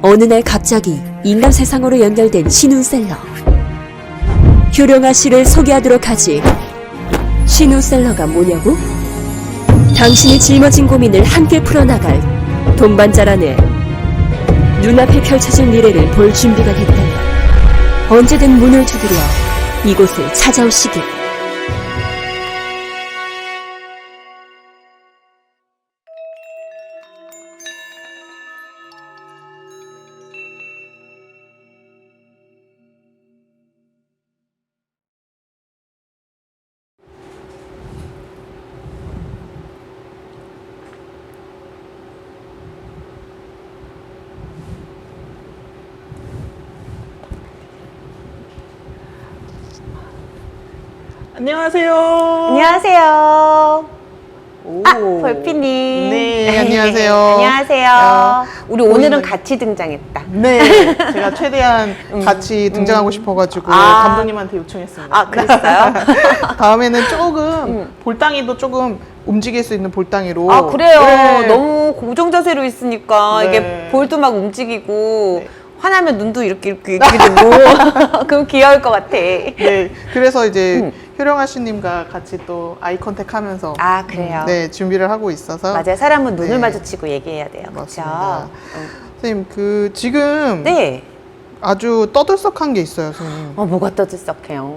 어느 날 갑자기 인간 세상으로 연결된 신운셀러. 효령아 씨를 소개하도록 하지. 신운셀러가 뭐냐고? 당신이 짊어진 고민을 함께 풀어나갈 동반자라네. 눈앞에 펼쳐질 미래를 볼 준비가 됐다면 언제든 문을 두드려 이곳을 찾아오시길. 안녕하세요. 안녕하세요. 오. 벌피님. 네, 안녕하세요. 안녕하세요. 우리 오늘은 보이는- 같이 등장했다. 네, 제가 최대한 같이 등장하고 싶어가지고 아. 감독님한테 요청했습니다. 아, 그랬어요? 다음에는 조금 볼땅이도 조금 움직일 수 있는 볼땅이로. 아, 그래요. 네. 너무 고정 자세로 있으니까 네. 이게 볼도 막 움직이고 네. 화나면 눈도 이렇게 되고 그럼 귀여울 것 같아. 네, 그래서 이제 효령아 씨님과 같이 또 아이 컨택 하면서 아, 그래요? 네, 준비를 하고 있어서. 맞아요. 사람은 눈을 네. 마주치고 얘기해야 돼요. 맞습니다. 그렇죠? 선생님, 그 지금 네. 아주 떠들썩한 게 있어요, 선생님. 뭐가 떠들썩해요?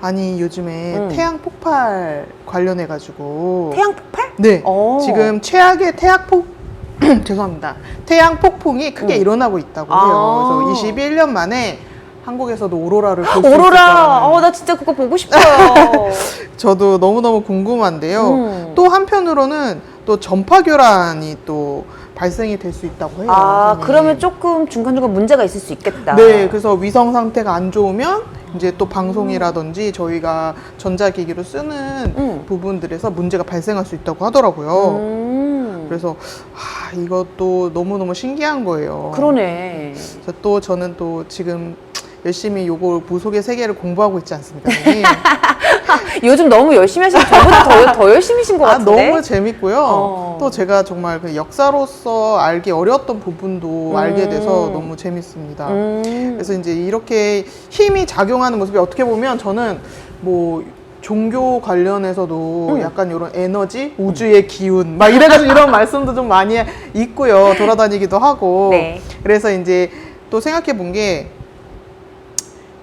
아니 요즘에 태양 폭발 관련해가지고 태양 폭발? 네 오. 지금 최악의 죄송합니다. 태양 폭풍이 크게 일어나고 있다고 아. 해요. 그래서 21년 만에 한국에서도 오로라를 볼 수 있을 오로라. 거라는 나 진짜 그거 보고 싶어요. 저도 너무너무 궁금한데요. 또 한편으로는 또 전파 교란이 또 발생이 될 수 있다고 해요. 선생님. 그러면 조금 중간중간 문제가 있을 수 있겠다. 네, 그래서 위성 상태가 안 좋으면 이제 또 방송이라든지 저희가 전자기기로 쓰는 부분들에서 문제가 발생할 수 있다고 하더라고요. 그래서 이것도 너무너무 신기한 거예요. 그러네. 그래서 또 저는 또 지금 열심히 요걸 무속의 세계를 공부하고 있지 않습니까? 선생님? 요즘 너무 열심히 하시고 저보다 더 열심히신 것 같은데? 너무 재밌고요. 또 제가 정말 그 역사로서 알기 어려웠던 부분도 알게 돼서 너무 재밌습니다. 그래서 이제 이렇게 힘이 작용하는 모습이 어떻게 보면 저는 뭐 종교 관련해서도 약간 이런 에너지, 우주의 기운 막 이래가지고 이런 말씀도 좀 많이 있고요. 돌아다니기도 하고. 네. 그래서 이제 또 생각해 본 게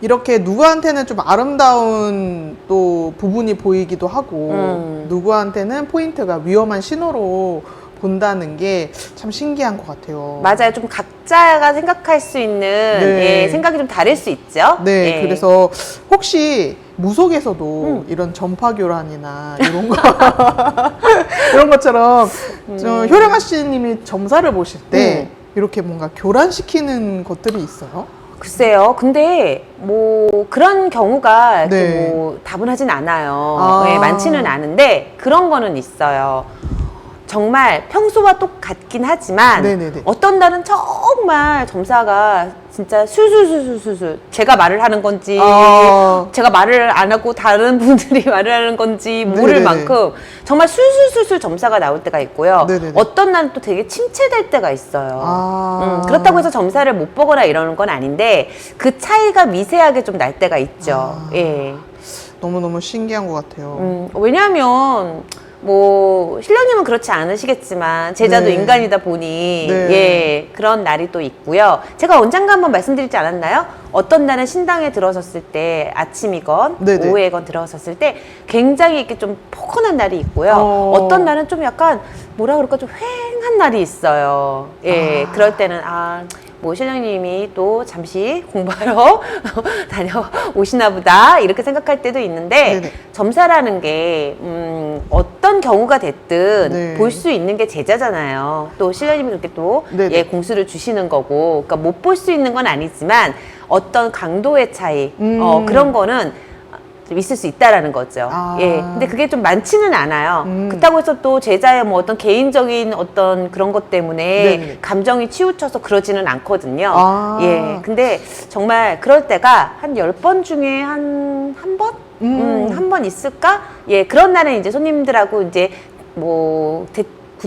이렇게 누구한테는 좀 아름다운 또 부분이 보이기도 하고 누구한테는 포인트가 위험한 신호로 본다는 게 참 신기한 것 같아요. 맞아요. 좀 각자가 생각할 수 있는 네. 생각이 좀 다를 수 있죠? 네, 그래서 혹시 무속에서도 이런 전파 교란이나 이런 거 이런 것처럼 좀 효령아 씨님이 점사를 보실 때 이렇게 뭔가 교란시키는 것들이 있어요? 글쎄요. 근데 뭐 그런 경우가 이렇게 네. 뭐 다분하진 않아요. 아. 네, 많지는 않은데 그런 거는 있어요. 정말 평소와 똑같긴 하지만 네네네. 어떤 날은 정말 점사가 진짜 술술술술술 제가 말을 하는 건지 제가 말을 안 하고 다른 분들이 말을 하는 건지 모를 네네네. 만큼 정말 술술술술 점사가 나올 때가 있고요. 네네네. 어떤 날은 또 되게 침체될 때가 있어요. 그렇다고 해서 점사를 못 보거나 이러는 건 아닌데 그 차이가 미세하게 좀 날 때가 있죠. 예. 너무너무 신기한 것 같아요. 왜냐하면 뭐 신령님은 그렇지 않으시겠지만 제자도 네. 인간이다 보니 네. 예 그런 날이 또 있고요. 제가 언젠가 한번 말씀드리지 않았나요? 어떤 날은 신당에 들어섰을 때 아침이건 네네. 오후에건 들어섰을 때 굉장히 이렇게 좀 포근한 날이 있고요. 어떤 날은 좀 약간 뭐라 그럴까 좀 휑한 날이 있어요. 예 그럴 때는 뭐 신령님이 또 잠시 공부하러 다녀오시나 보다 이렇게 생각할 때도 있는데 네네. 점사라는 게 어떤 경우가 됐든 네. 볼 수 있는 게 제자잖아요. 또 신령님이 그렇게 또 네네. 예, 공수를 주시는 거고 그러니까 못 볼 수 있는 건 아니지만 어떤 강도의 차이 그런 거는 좀 있을 수 있다라는 거죠. 예. 근데 그게 좀 많지는 않아요. 그렇다고 해서 또 제자의 뭐 어떤 개인적인 어떤 그런 것 때문에 네네. 감정이 치우쳐서 그러지는 않거든요. 아. 예. 근데 정말 그럴 때가 한 10번 중에 한 번? 한 번 있을까? 예. 그런 날은 이제 손님들하고 이제 뭐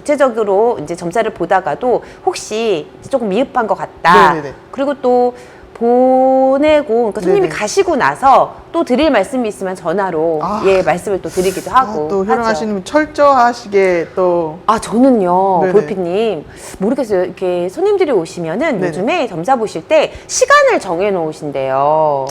구체적으로 이제 점사를 보다가도 혹시 조금 미흡한 것 같다. 네네네. 그리고 또 보내고 그러니까 손님이 네네. 가시고 나서 또 드릴 말씀이 있으면 전화로 예 말씀을 또 드리기도 하고 또 하죠. 효령아씨님 철저하시게 또 아 저는요 네네. 볼피님 모르겠어요. 이렇게 손님들이 오시면은 네네. 요즘에 점사 보실 때 시간을 정해 놓으신대요.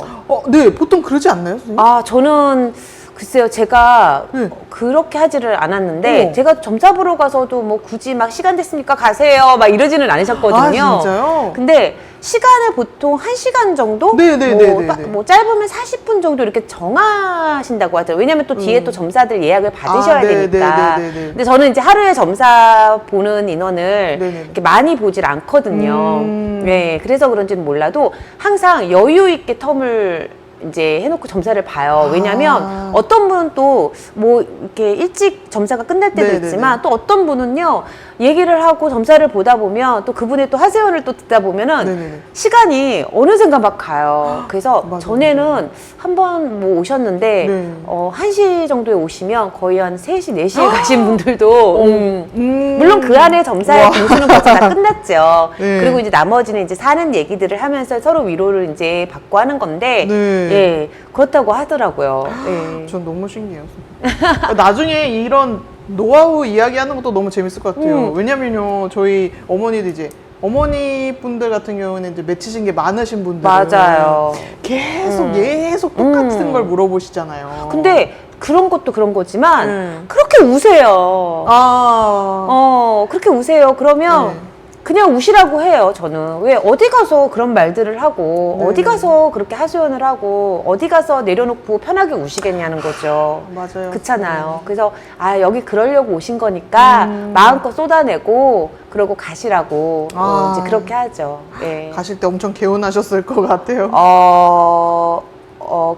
네, 보통 그러지 않나요, 선생님? 아 저는 글쎄요 제가 네. 그렇게 하지를 않았는데 어머. 제가 점사 보러 가서도 뭐 굳이 막 시간 됐으니까 가세요 막 이러지는 않으셨거든요. 아, 진짜요? 근데 시간을 보통 1시간 정도? 네네네네네. 뭐 짧으면 40분 정도 이렇게 정하신다고 하더라고요. 왜냐면 또 뒤에 또 점사들 예약을 받으셔야 되니까. 네네네네네. 근데 저는 이제 하루에 점사 보는 인원을 네네네. 이렇게 많이 보질 않거든요. 네, 그래서 그런지는 몰라도 항상 여유 있게 텀을 이제 해놓고 점사를 봐요. 왜냐면 어떤 분은 또 뭐 이렇게 일찍 점사가 끝날 때도 네네네. 있지만 또 어떤 분은요 얘기를 하고 점사를 보다 보면 또 그분의 또 하소연을 또 듣다 보면은 네네네. 시간이 어느샌가 막 가요. 그래서 맞아요. 전에는 한 번 뭐 오셨는데 네. 1시 정도에 오시면 거의 한 3시, 4시에 가신 분들도 물론 그 안에 점사의 우와. 공수는 벌써 다 끝났죠. 네. 그리고 이제 나머지는 이제 사는 얘기들을 하면서 서로 위로를 이제 받고 하는 건데 네. 예, 그렇다고 하더라고요. 예. 전 너무 신기해요. 나중에 이런 노하우 이야기하는 것도 너무 재밌을 것 같아요. 왜냐면요, 저희 어머니도 이제 어머니 분들 같은 경우는 이제 맺히신 게 많으신 분들 맞아요. 계속 똑같은 걸 물어보시잖아요. 근데 그런 것도 그런 거지만 그렇게 우세요. 그렇게 우세요. 그러면 네. 그냥 우시라고 해요, 저는. 왜 어디 가서 그런 말들을 하고 네. 어디 가서 그렇게 하소연을 하고 어디 가서 내려놓고 편하게 우시겠냐는 거죠. 맞아요. 그렇잖아요. 그래서 아 여기 그러려고 오신 거니까 마음껏 쏟아내고 그러고 가시라고 이제 그렇게 하죠. 예. 가실 때 엄청 개운하셨을 것 같아요.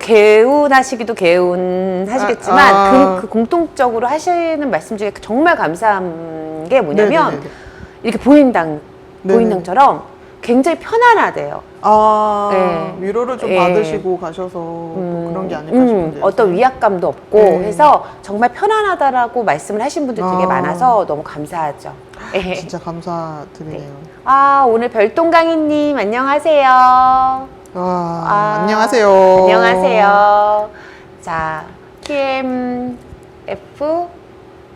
개운하시기도 개운하시겠지만 그 공통적으로 하시는 말씀 중에 정말 감사한 게 뭐냐면 네네네네. 이렇게 네네. 보인당처럼 굉장히 편안하대요. 네. 위로를 좀 예. 받으시고 가셔서 또 그런 게 아닐까 싶은데. 어떤 위압감도 없고 네. 해서 정말 편안하다라고 말씀을 하신 분들 되게 많아서 너무 감사하죠. 예. 진짜 감사드리네요. 아 오늘 별똥강이님 안녕하세요. 안녕하세요. 안녕하세요. 자, TMF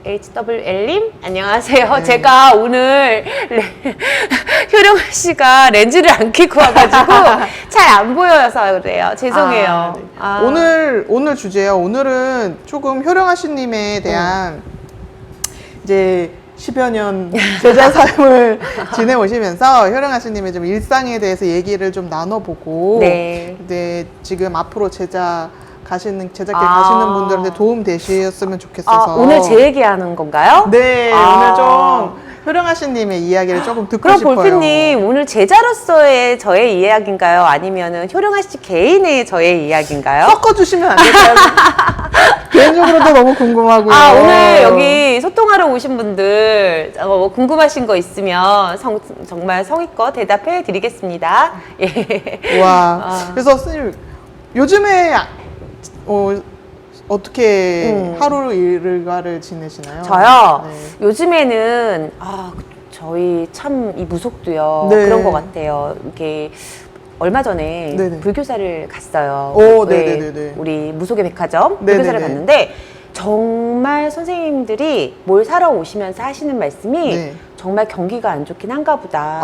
HWL님 안녕하세요. 네. 제가 오늘 효령아 씨가 렌즈를 안 끼고 와가지고 잘 안 보여서 그래요. 죄송해요. 네. 오늘 주제요. 오늘은 조금 효령아씨님에 대한 이제 10여 년 제자 삶을 지내오시면서 효령아씨님의 좀 일상에 대해서 얘기를 좀 나눠보고 네. 이제 지금 앞으로 제자길 가시는 분들한테 도움 되셨으면 좋겠어서 오늘 제 얘기하는 건가요? 네, 오늘 좀 효령아씨님의 이야기를 조금 듣고 그럼 싶어요. 볼피님 오늘 제자로서의 저의 이야기인가요? 아니면은 효령아 씨 개인의 저의 이야기인가요? 섞어주시면 안 될까요? 개인적으로도 너무 궁금하고요. 오늘 여기 소통하러 오신 분들 뭐 궁금하신 거 있으면 정말 성의껏 대답해 드리겠습니다. 예. 와. 그래서 선생님 요즘에 어떻게 하루 일과를 지내시나요? 저요? 네. 요즘에는 저희 참 이 무속도요. 네. 그런 것 같아요. 이렇게 얼마 전에 네네. 불교사를 갔어요. 오, 네, 네네네네. 우리 무속의 백화점 네네네. 불교사를 갔는데 정말 선생님들이 뭘 사러 오시면서 하시는 말씀이 네. 정말 경기가 안 좋긴 한가 보다.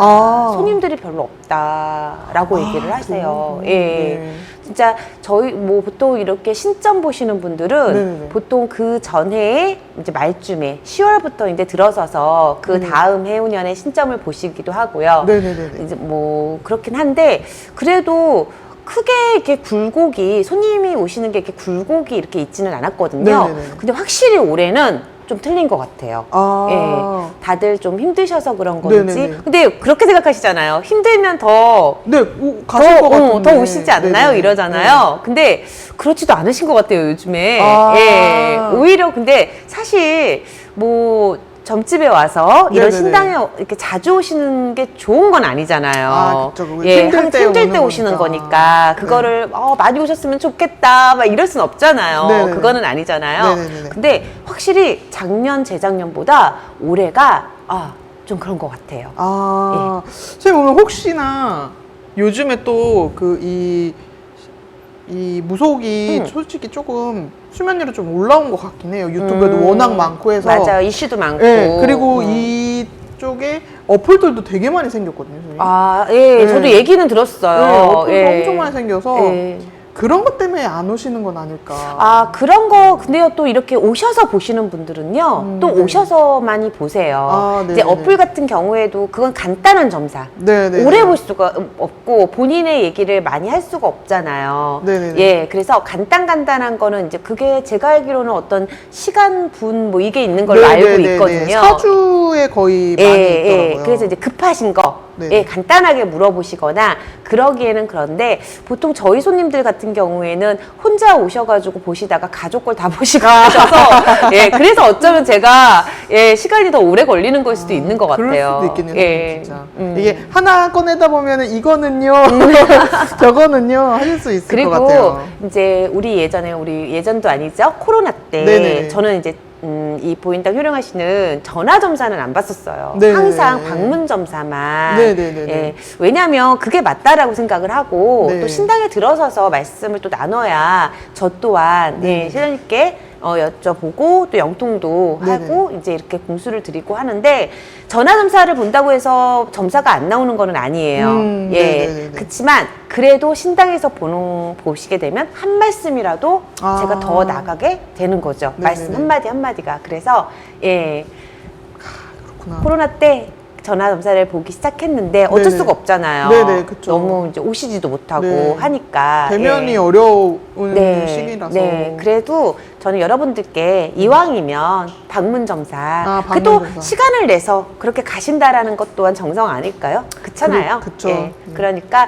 손님들이 별로 없다라고 얘기를 하세요. 예. 네. 진짜 저희 뭐 보통 이렇게 신점 보시는 분들은 네네네. 보통 그 전해에 이제 말쯤에 10월부터 이제 들어서서 그 다음 해운년에 신점을 보시기도 하고요. 네네네네. 이제 뭐 그렇긴 한데 그래도 크게 이렇게 굴곡이 손님이 오시는 게 이렇게 굴곡이 이렇게 있지는 않았거든요. 네네네. 근데 확실히 올해는 좀 틀린 것 같아요. 예, 다들 좀 힘드셔서 그런 건지. 네네네. 근데 그렇게 생각하시잖아요. 힘들면 더 네, 가실 것 같은데. 더 오시지 않나요? 네네네. 이러잖아요. 근데 그렇지도 않으신 것 같아요, 요즘에. 아. 예. 오히려 근데 사실 뭐 점집에 와서 이런 네네네. 신당에 이렇게 자주 오시는 게 좋은 건 아니잖아요. 아, 그쵸. 그거 예, 힘들 때 힘들 때 오는 오시는 거니까. 거니까 그거를 많이 오셨으면 좋겠다 막 이럴 순 없잖아요. 네네네. 그거는 아니잖아요. 네네네. 근데 확실히 작년 재작년보다 올해가 좀 그런 것 같아요. 아, 선생님 오늘 혹시나 요즘에 또 이 무속이 솔직히 조금 수면율이 좀 올라온 것 같긴 해요. 유튜브에도 워낙 많고 해서. 맞아요. 이슈도 많고. 네, 그리고 이쪽에 어플들도 되게 많이 생겼거든요. 선생님. 예, 네. 저도 얘기는 들었어요. 네, 어플도 예. 엄청 많이 생겨서 예. 그런 것 때문에 안 오시는 건 아닐까. 그런 거, 근데요, 또 이렇게 오셔서 보시는 분들은요, 또 네. 오셔서 많이 보세요. 네네네. 이제 어플 같은 경우에도 그건 간단한 점사. 네네. 오래 볼 수가 없고, 본인의 얘기를 많이 할 수가 없잖아요. 네네네. 예, 그래서 간단한 거는 이제 그게 제가 알기로는 어떤 시간 분 뭐 이게 있는 걸로 알고 네네네네. 있거든요. 사주에 거의 많이 있더라고요. 그래서 이제 급하신 거, 네. 예, 간단하게 물어보시거나 그러기에는 그런데 보통 저희 손님들 같은 경우에는 혼자 오셔가지고 보시다가 가족 걸 다 보시고 하셔서 예, 그래서 어쩌면 제가 시간이 더 오래 걸리는 걸 수도 있는 것 그럴 같아요. 수도 있겠네요, 예. 진짜. 이게 하나 꺼내다 보면은 이거는요, 저거는요 하실 수 있을 것 그리고 같아요. 이제 우리 예전도 아니죠? 코로나 때 네네. 저는 이제 이 보인당 효령하시는 전화점사는 안 봤었어요. 네네. 항상 방문점사만. 네네네네. 예, 왜냐하면 그게 맞다라고 생각을 하고 네. 또 신당에 들어서서 말씀을 또 나눠야 저 또한 네네. 신랑님께 여쭤보고 또 영통도 네네. 하고 이제 이렇게 공수를 드리고 하는데 전화점사를 본다고 해서 점사가 안 나오는 거는 아니에요. 예. 네네네네. 그렇지만 그래도 신당에서 보시게 되면 한 말씀이라도 제가 더 나가게 되는 거죠. 네네네. 말씀 한마디 한마디가. 그래서 그렇구나. 코로나 때 전화 점사를 보기 시작했는데 어쩔 네네. 수가 없잖아요. 네네, 그쵸. 너무 이제 오시지도 못하고 네. 하니까 대면이 예. 어려운 네, 시기라서. 네. 그래도 저는 여러분들께 이왕이면 방문 점사. 그래도 방문 점사. 시간을 내서 그렇게 가신다라는 것 또한 정성 아닐까요? 그렇잖아요. 그쵸. 예. 그러니까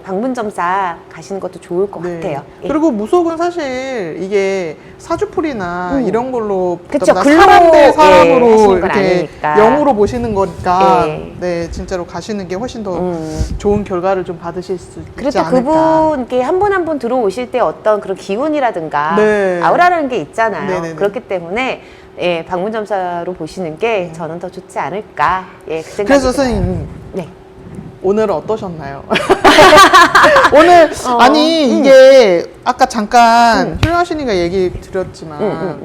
방문 점사 가시는 것도 좋을 것 네. 같아요. 예. 그리고 무속은 사실 이게 사주풀이나 이런 걸로 그쵸, 보다 글로, 사람 대 예, 사람으로 하시는 건 이렇게 아니니까. 영으로 보시는 거니까 예. 네 진짜로 가시는 게 훨씬 더 좋은 결과를 좀 받으실 수 있지 그래도 않을까. 그분께 한 분 한 분 들어오실 때 어떤 그런 기운이라든가 네. 아우라라는 게 있잖아요. 네네네. 그렇기 때문에 방문 점사로 보시는 게 저는 더 좋지 않을까. 그 생각이 그래서 들어요. 선생님 네. 오늘은 어떠셨나요? 오늘 아니 이게 아까 잠깐 효령하시니까 얘기 드렸지만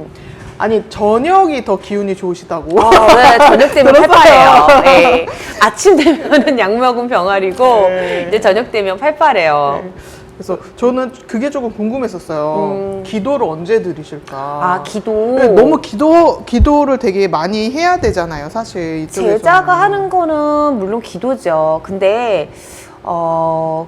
아니 저녁이 더 기운이 좋으시다고. 네, 저녁 되면 들었어요. 팔팔해요. 네. 아침 되면은 약 먹은 병아리고 네. 이제 저녁 되면 팔팔해요. 그래서 저는 그게 조금 궁금했었어요. 기도를 언제 드리실까? 기도. 네, 너무 기도를 되게 많이 해야 되잖아요, 사실 이쪽에서는. 제자가 하는 거는 물론 기도죠. 근데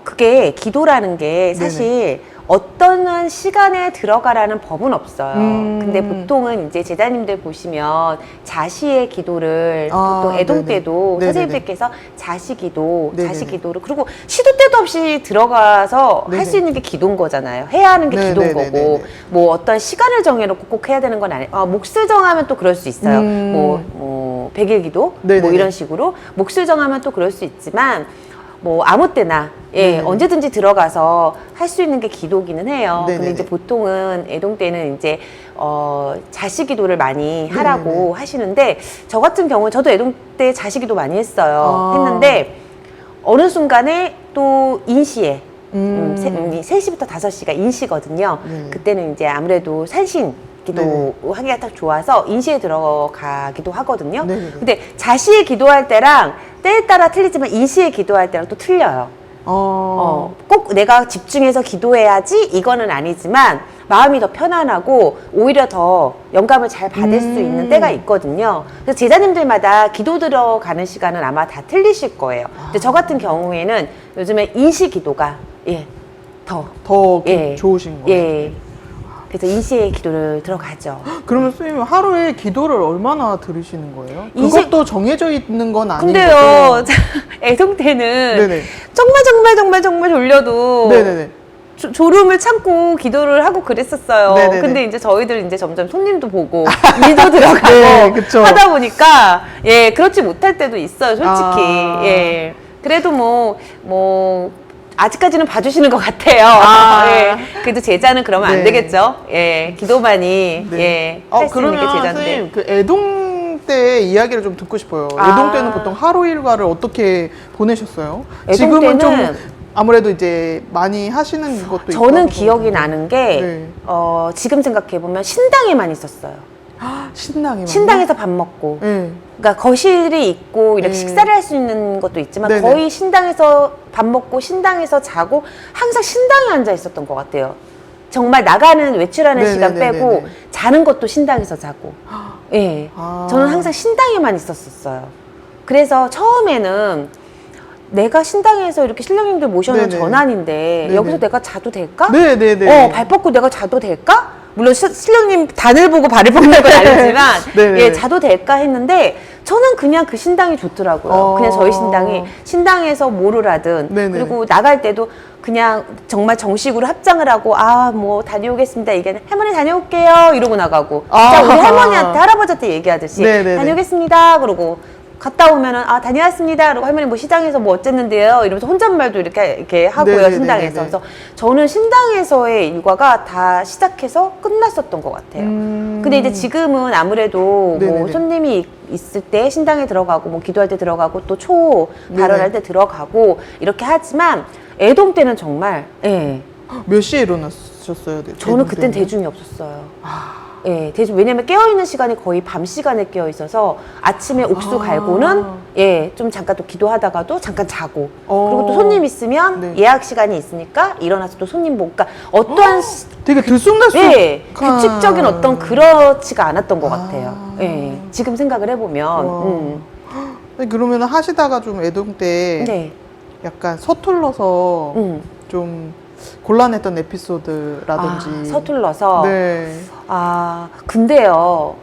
그게 기도라는 게 사실 어떤 시간에 들어가라는 법은 없어요. 근데 보통은 이제 제자님들 보시면 자시의 기도를 보통 애동 네네. 때도 네네네. 선생님들께서 자시 기도, 네네네. 자시 기도를 그리고 시도 때도 없이 들어가서 할 수 네네. 있는 게 기도인 거잖아요. 해야 하는 게 기도인 네네네네네. 거고 뭐 어떤 시간을 정해놓고 꼭 해야 되는 건 아니에요. 몫을 정하면 또 그럴 수 있어요. 뭐 100일 기도 뭐 네네네. 이런 식으로 몫을 정하면 또 그럴 수 있지만 뭐 아무 때나 언제든지 들어가서 할 수 있는 게 기도기는 해요. 근데 네네네. 이제 보통은 애동 때는 이제 자시 기도를 많이 하라고 네네네. 하시는데 저 같은 경우는 저도 애동 때 자시 기도 많이 했어요. 아. 했는데 어느 순간에 또 인시에 3시부터 5시가 인시거든요. 네네. 그때는 이제 아무래도 산신 기도하기가 딱 좋아서 인시에 들어가기도 하거든요. 네네네. 근데 자시에 기도할 때랑 때에 따라 틀리지만 인시에 기도할 때랑 또 틀려요. 꼭 내가 집중해서 기도해야지 이거는 아니지만 마음이 더 편안하고 오히려 더 영감을 잘 받을 수 있는 때가 있거든요. 그래서 제자님들마다 기도 들어가는 시간은 아마 다 틀리실 거예요. 근데 저 같은 경우에는 요즘에 인시 기도가 더 좋으신 거예요. 예. 그래서 인시의 기도를 들어가죠. 그러면 선생님 하루에 기도를 얼마나 들으시는 거예요? 인식- 그것도 정해져 있는 건 아닌 근데요, 거죠? 애동 때는 네네. 정말 졸려도 네네네. 졸음을 참고 기도를 하고 그랬었어요. 네네네. 근데 이제 저희들 이제 점점 손님도 보고 일도 들어가고 네, 그쵸. 하다 보니까 예 그렇지 못할 때도 있어요, 솔직히. 아. 예 그래도 뭐 아직까지는 봐주시는 것 같아요. 아. 예 그래도 제자는 그러면 안 네. 되겠죠. 예 기도만이 네. 예 할 수 있는 게 그러면 제자인데. 선생님 그 애동 때 이야기를 좀 듣고 싶어요. 아. 애동 때는 보통 하루 일과를 어떻게 보내셨어요? 애동 지금은 좀 때는 아무래도 이제 많이 하시는 것도 있고 저는 하셔서 기억이 나는 게 네. 지금 생각해 보면 신당에만 있었어요. 신당이 신당에서 밥 먹고. 네. 그러니까 거실이 있고 이렇게 네. 식사를 할 수 있는 것도 있지만 네네. 거의 신당에서 밥 먹고 신당에서 자고 항상 신당에 앉아 있었던 것 같아요. 정말 나가는 외출하는 시간 네네네네네. 빼고 자는 것도 신당에서 자고. 예. 아. 저는 항상 신당에만 있었었어요. 그래서 처음에는 내가 신당에서 이렇게 신령님들 모셔놓은 네네. 전환인데 네네. 여기서 내가 자도 될까? 네네네. 발 뻗고 내가 자도 될까? 물론 신령님 단을 보고 발을 뻗는 건 아니지만 네네. 예, 자도 될까 했는데 저는 그냥 그 신당이 좋더라고요. 그냥 저희 신당이 신당에서 뭐를 하든 네네. 그리고 나갈 때도 그냥 정말 정식으로 합장을 하고 뭐 다녀오겠습니다. 얘기하는 할머니 다녀올게요 이러고 나가고 진짜 우리 할머니한테 할아버지한테 얘기하듯이 네네네. 다녀오겠습니다 그러고 갔다 오면은 다녀왔습니다. 그리고 할머니 뭐 시장에서 뭐 어쨌는데요. 이러면서 혼잣말도 이렇게 하고요. 네네네네네. 신당에서. 그래서 저는 신당에서의 일과가 다 시작해서 끝났었던 것 같아요. 근데 이제 지금은 아무래도 뭐 네네네. 손님이 있을 때 신당에 들어가고 뭐 기도할 때 들어가고 또 초 발언할 때 들어가고 이렇게 하지만 애동 때는 정말 예. 몇 시에 일어나셨어요? 저는 그땐 대중이 없었어요. 예, 대중 왜냐면 깨어 있는 시간이 거의 밤 시간에 깨어 있어서 아침에 옥수 갈고는 예, 좀 잠깐 또 기도하다가도 잠깐 자고 그리고 또 손님 있으면 네. 예약 시간이 있으니까 일어나서 또 손님 보고 그러니까 어떠한 되게 들쑥날쑥 예, 규칙적인 어떤 그렇지가 않았던 것 아. 같아요. 예, 지금 생각을 해보면 그러면 하시다가 좀 애동 때 네, 약간 서툴러서 좀 곤란했던 에피소드라든지 서툴러서 네. 근데요,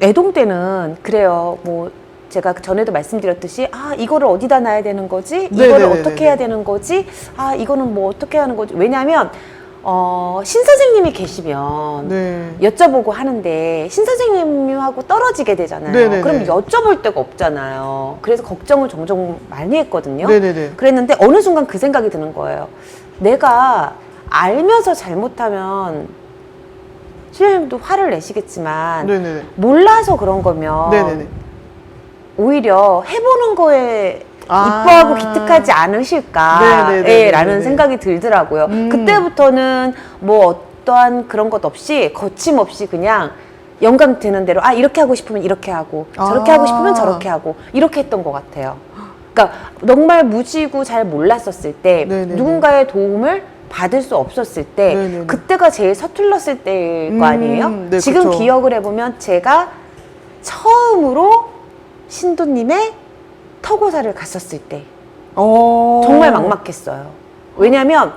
애동 때는 그래요. 뭐 제가 전에도 말씀드렸듯이 이거를 어디다 놔야 되는 거지? 이거를 네네네네네. 어떻게 해야 되는 거지? 이거는 뭐 어떻게 하는 거지? 왜냐하면 신선생님이 계시면 네. 여쭤보고 하는데 신선생님하고 떨어지게 되잖아요. 네네네. 그럼 여쭤볼 데가 없잖아요. 그래서 걱정을 종종 많이 했거든요. 네네네. 그랬는데 어느 순간 그 생각이 드는 거예요. 내가 알면서 잘못하면 신령님도 화를 내시겠지만 네네네. 몰라서 그런 거면 네네네. 오히려 해보는 거에 아. 이뻐하고 기특하지 않으실까 네네네네네. 라는 생각이 들더라고요. 그때부터는 뭐 어떠한 그런 것 없이 거침없이 그냥 영감 드는 대로 이렇게 하고 싶으면 이렇게 하고 저렇게 하고 싶으면 저렇게 하고 이렇게 했던 것 같아요. 그러니까 정말 무지고 잘 몰랐었을 때 네네네. 누군가의 도움을 받을 수 없었을 때 네네네. 그때가 제일 서툴렀을 때일 거 아니에요? 네, 지금 그쵸. 기억을 해보면 제가 처음으로 신도님의 터고사를 갔었을 때 정말 막막했어요. 왜냐하면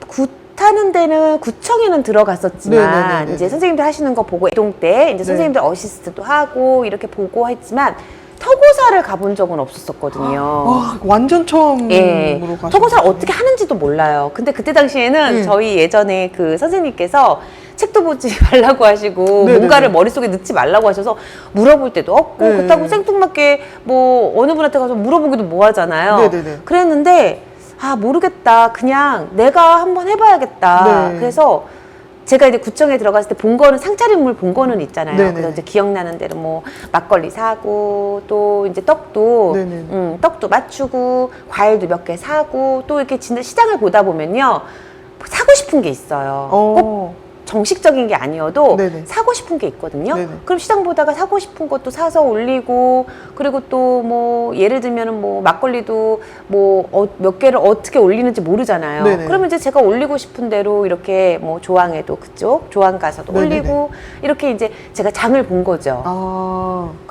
굿하는 데는 구청에는 들어갔었지만 네네네네. 이제 선생님들 하시는 거 보고 애동 때 이제 선생님들 어시스트도 하고 이렇게 보고 했지만 터고사를 가본 적은 없었거든요. 완전 처음으로 예, 가셨어요. 터고사를 어떻게 하는지도 몰라요. 근데 그때 당시에는 저희 예전에 그 선생님께서 책도 보지 말라고 하시고 네네네. 뭔가를 머릿속에 넣지 말라고 하셔서 물어볼 때도 없고 네. 그렇다고 생뚱맞게 뭐 어느 분한테 가서 물어보기도 뭐하잖아요. 네네네. 그랬는데 모르겠다. 그냥 내가 한번 해봐야겠다. 네. 그래서 제가 이제 구청에 들어갔을 때 본 거는 상차림물 본 거는 있잖아요. 네네. 그래서 이제 기억나는 대로 뭐 막걸리 사고 또 이제 떡도 네네. 떡도 맞추고 과일도 몇 개 사고 또 이렇게 진짜 시장을 보다 보면요 사고 싶은 게 있어요. 꼭 정식적인 게 아니어도 네네. 사고 싶은 게 있거든요. 네네. 그럼 시장 보다가 사고 싶은 것도 사서 올리고 그리고 또 뭐 예를 들면은 뭐 막걸리도 뭐 몇 개를 어떻게 올리는지 모르잖아요. 네네. 그러면 이제 제가 올리고 싶은 대로 이렇게 뭐 조항에도 그쪽 조항 가서도 네네네. 올리고 이렇게 이제 제가 장을 본 거죠.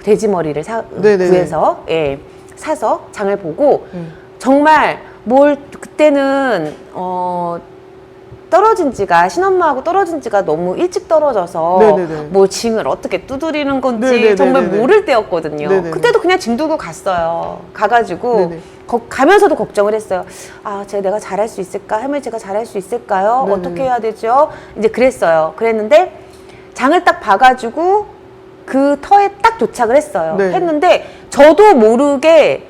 돼지 머리를 네네네. 구해서 사서 장을 보고 정말 뭘 그때는 떨어진 지가 신엄마하고 떨어진 지가 너무 일찍 떨어져서 네네네. 뭐 징을 어떻게 두드리는 건지 네네네네네. 정말 모를 때였거든요. 네네네. 그때도 그냥 징 두고 갔어요. 가가지고 네네. 가면서도 걱정을 했어요. 아, 내가 잘할 수 있을까? 할머니 제가 잘할 수 있을까요? 네네. 어떻게 해야 되죠? 이제 그랬어요. 그랬는데 장을 딱 봐가지고 그 터에 딱 도착을 했어요. 네. 했는데 저도 모르게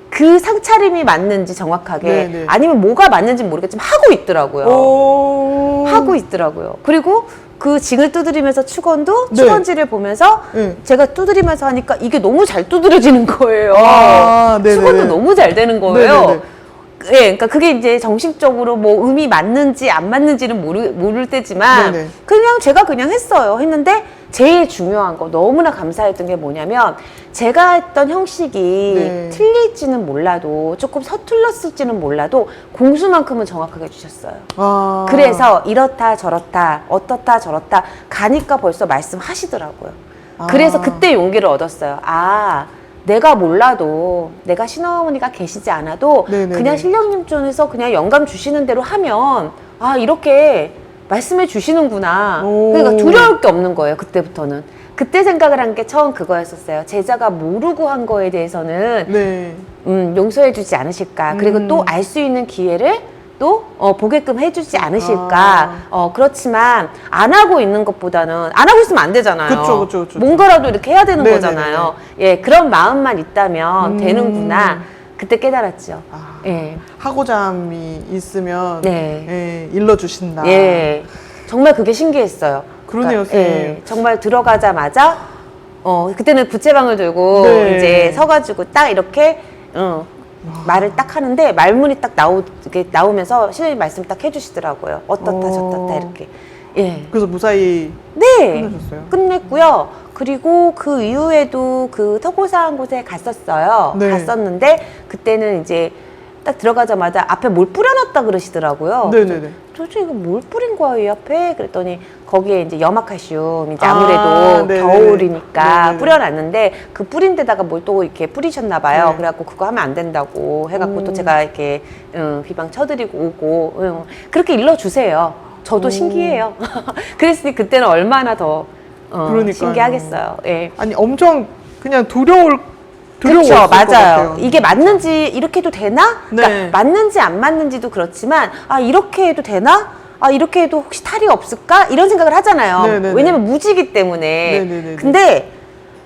그 상차림이 맞는지 정확하게 네네. 아니면 뭐가 맞는지 모르겠지만 하고 있더라고요. 오. 하고 있더라고요. 그리고 그 징을 두드리면서 축원도 네. 축원지를 보면서 네. 제가 두드리면서 하니까 이게 너무 잘 두드려지는 거예요. 아, 네네네. 축원도 너무 잘 되는 거예요. 네네네. 예, 그러니까 그게 이제 정식적으로 뭐 음이 맞는지 안 맞는지는 모를 때지만 네네. 그냥 제가 그냥 했어요. 했는데 제일 중요한 거 너무나 감사했던 게 뭐냐면 제가 했던 형식이 네. 틀릴지는 몰라도 조금 서툴렀을지는 몰라도 공수만큼은 정확하게 해주셨어요. 아. 그래서 이렇다 저렇다 어떻다 저렇다 가니까 벌써 말씀하시더라고요. 아. 그래서 그때 용기를 얻었어요. 아, 내가 몰라도 내가 신어머니가 계시지 않아도 네네네. 그냥 신령님 쪽에서 그냥 영감 주시는 대로 하면 아, 이렇게 말씀해 주시는구나. 오. 그러니까 두려울 게 없는 거예요. 그때부터는. 그때 생각을 한 게 처음 그거였었어요. 제자가 모르고 한 거에 대해서는 네. 용서해 주지 않으실까. 그리고 또 알 수 있는 기회를 또 보게끔 해주지 않으실까. 그렇지만 안 하고 있는 것보다는 안 하고 있으면 안 되잖아요. 그쵸. 뭔가라도 이렇게 해야 되는 네네네네. 거잖아요. 예, 그런 마음만 있다면 되는구나. 그때 깨달았죠. 아. 예. 하고자함이 있으면 네. 예, 일러주신다. 예. 정말 그게 신기했어요. 그러네요, 그러니까, 예, 선생님. 정말 들어가자마자 그때는 부채방을 들고 네. 이제 서가지고 딱 이렇게 말을 딱 하는데 말문이 딱 나오면서 신우님 말씀 딱 해주시더라고요. 어떻다 저떻다 이렇게. 예. 그래서 무사히 네. 끝내셨어요? 끝냈고요. 그리고 그 이후에도 그 터고사한 곳에 갔었어요. 네. 갔었는데 그때는 이제 딱 들어가자마자 앞에 뭘 뿌려놨다 그러시더라고요. 네네네. 도대체 이거 뭘 뿌린 거야 이 앞에? 그랬더니 거기에 이제 염화칼슘 이제 아, 아무래도 네네. 겨울이니까 네네네. 뿌려놨는데 그 뿌린 데다가 뭘 또 이렇게 뿌리셨나 봐요. 네. 그래갖고 그거 하면 안 된다고 해갖고 또 제가 이렇게 비방 쳐드리고 오고 그렇게 일러주세요. 저도 신기해요. 그랬으니 그때는 얼마나 더 그러니까요. 신기하겠어요. 예. 아니 엄청 그냥 두려웠을 그렇죠, 것 맞아요. 같아요. 이게 맞는지 이렇게 해도 되나? 네. 그러니까 맞는지 안 맞는지도 그렇지만 아 이렇게 해도 되나? 아 이렇게 해도 혹시 탈이 없을까? 이런 생각을 하잖아요. 네네네. 왜냐면 무지기 때문에. 네네네네. 근데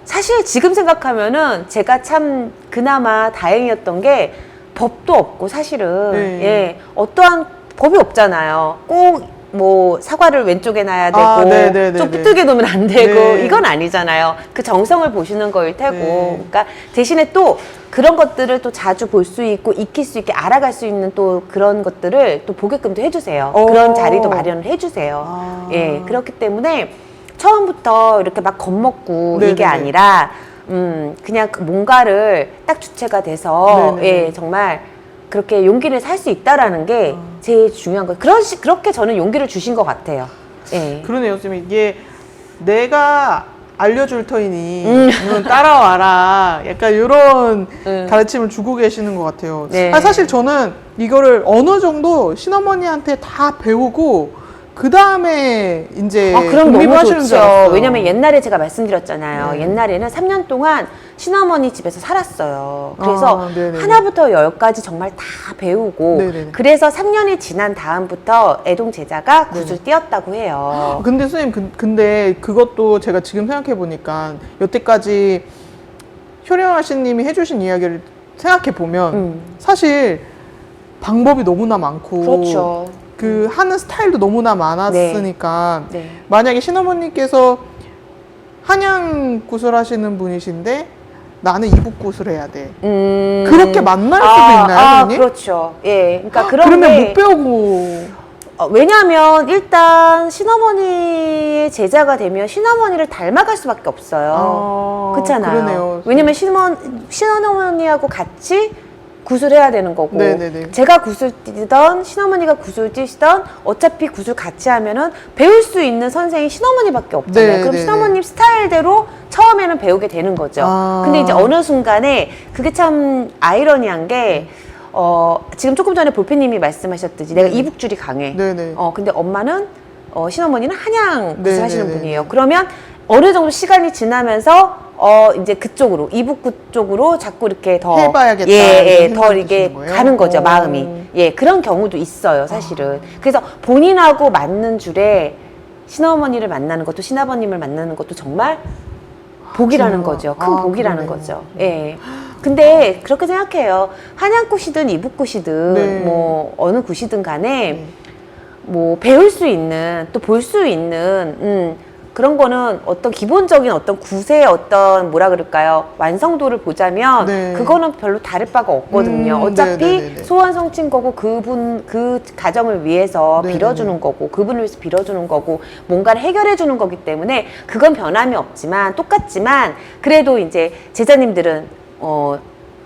사실 지금 생각하면은 제가 참 그나마 다행이었던 게 법도 없고 사실은 네. 예 어떠한 법이 없잖아요. 꼭 뭐 사과를 왼쪽에 놔야 되고 아, 네네네네. 좀 삐뚤게 놓으면 안 되고 네. 이건 아니잖아요. 그 정성을 보시는 거일 테고. 네. 그러니까 대신에 또 그런 것들을 또 자주 볼 수 있고 익힐 수 있게 알아갈 수 있는 또 그런 것들을 또 보게끔도 해주세요. 오. 그런 자리도 마련을 해주세요. 아. 예, 그렇기 때문에 처음부터 이렇게 막 겁먹고 네네네. 이게 아니라 그냥 그 뭔가를 딱 주체가 돼서 네네네. 예, 정말 그렇게 용기를 살 수 있다라는 게 제일 중요한 거예요. 그렇게 저는 용기를 주신 것 같아요. 예. 그러네요, 선생님. 이게 내가 알려줄 터이니 따라와라. 약간 이런 가르침을 주고 계시는 것 같아요. 네. 사실 저는 이거를 어느 정도 신어머니한테 다 배우고 그 다음에 이제 그럼 너무 독립하시는 줄 좋죠. 알았어요. 왜냐면 옛날에 제가 말씀드렸잖아요. 네. 옛날에는 3년 동안 신어머니 집에서 살았어요. 그래서 네네. 하나부터 열까지 정말 다 배우고 네네네. 그래서 3년이 지난 다음부터 애동 제자가 굿을 띄었다고 해요. 근데 선생님, 근데 그것도 제가 지금 생각해 보니까 여태까지 효령아씨님이 해주신 이야기를 생각해 보면 사실 방법이 너무나 많고 그렇죠. 그 하는 스타일도 너무나 많았으니까 네. 만약에 신어머니께서 한양 굿을 하시는 분이신데 나는 이북 굿을 해야 돼. 그렇게 만날 수도 있나요, 선생님? 그렇죠. 예. 그러니까 그런 그러면 게 못 배우고 왜냐하면 일단 신어머니의 제자가 되면 신어머니를 닮아갈 수밖에 없어요. 그렇잖아요. 그러네요. 왜냐면 신어머니하고 같이 굿을 해야 되는 거고 네네네. 제가 굿을 띄던 신어머니가 굿을 띄시던 어차피 굿을 같이 하면은 배울 수 있는 선생이 신어머니밖에 없잖아요. 그럼 네네네. 신어머님 스타일대로 처음에는 배우게 되는 거죠. 근데 이제 어느 순간에 그게 참 아이러니한 게 지금 조금 전에 볼펜님이 말씀하셨듯이 내가 이북줄이 강해. 네네. 근데 엄마는 신어머니는 한양 굿을 네네네. 하시는 분이에요. 그러면 어느 정도 시간이 지나면서 이제 그쪽으로 이북구 쪽으로 자꾸 이렇게 더 해봐야겠다, 예, 이런 더 생각이 이게 드시는 거예요? 가는 거죠 오. 마음이. 예, 그런 경우도 있어요 사실은. 그래서 본인하고 맞는 줄에 시어머니를 만나는 것도 시아버님을 만나는 것도 정말 복이라는 정말. 거죠. 큰 복이라는 그러네요. 거죠. 예. 근데 그렇게 생각해요. 한양굿이든 이북굿이든 네. 뭐 어느 굿이든 간에 네. 뭐 배울 수 있는 또 볼 수 있는 그런 거는 어떤 기본적인 어떤 굿의 어떤 뭐라 그럴까요 완성도를 보자면 네. 그거는 별로 다를 바가 없거든요. 어차피 네네네네. 소원 성취인 거고 그분 그 가정을 위해서 네네네. 빌어주는 거고 그분을 위해서 빌어주는 거고 뭔가를 해결해 주는 거기 때문에 그건 변함이 없지만 똑같지만 그래도 이제 제자님들은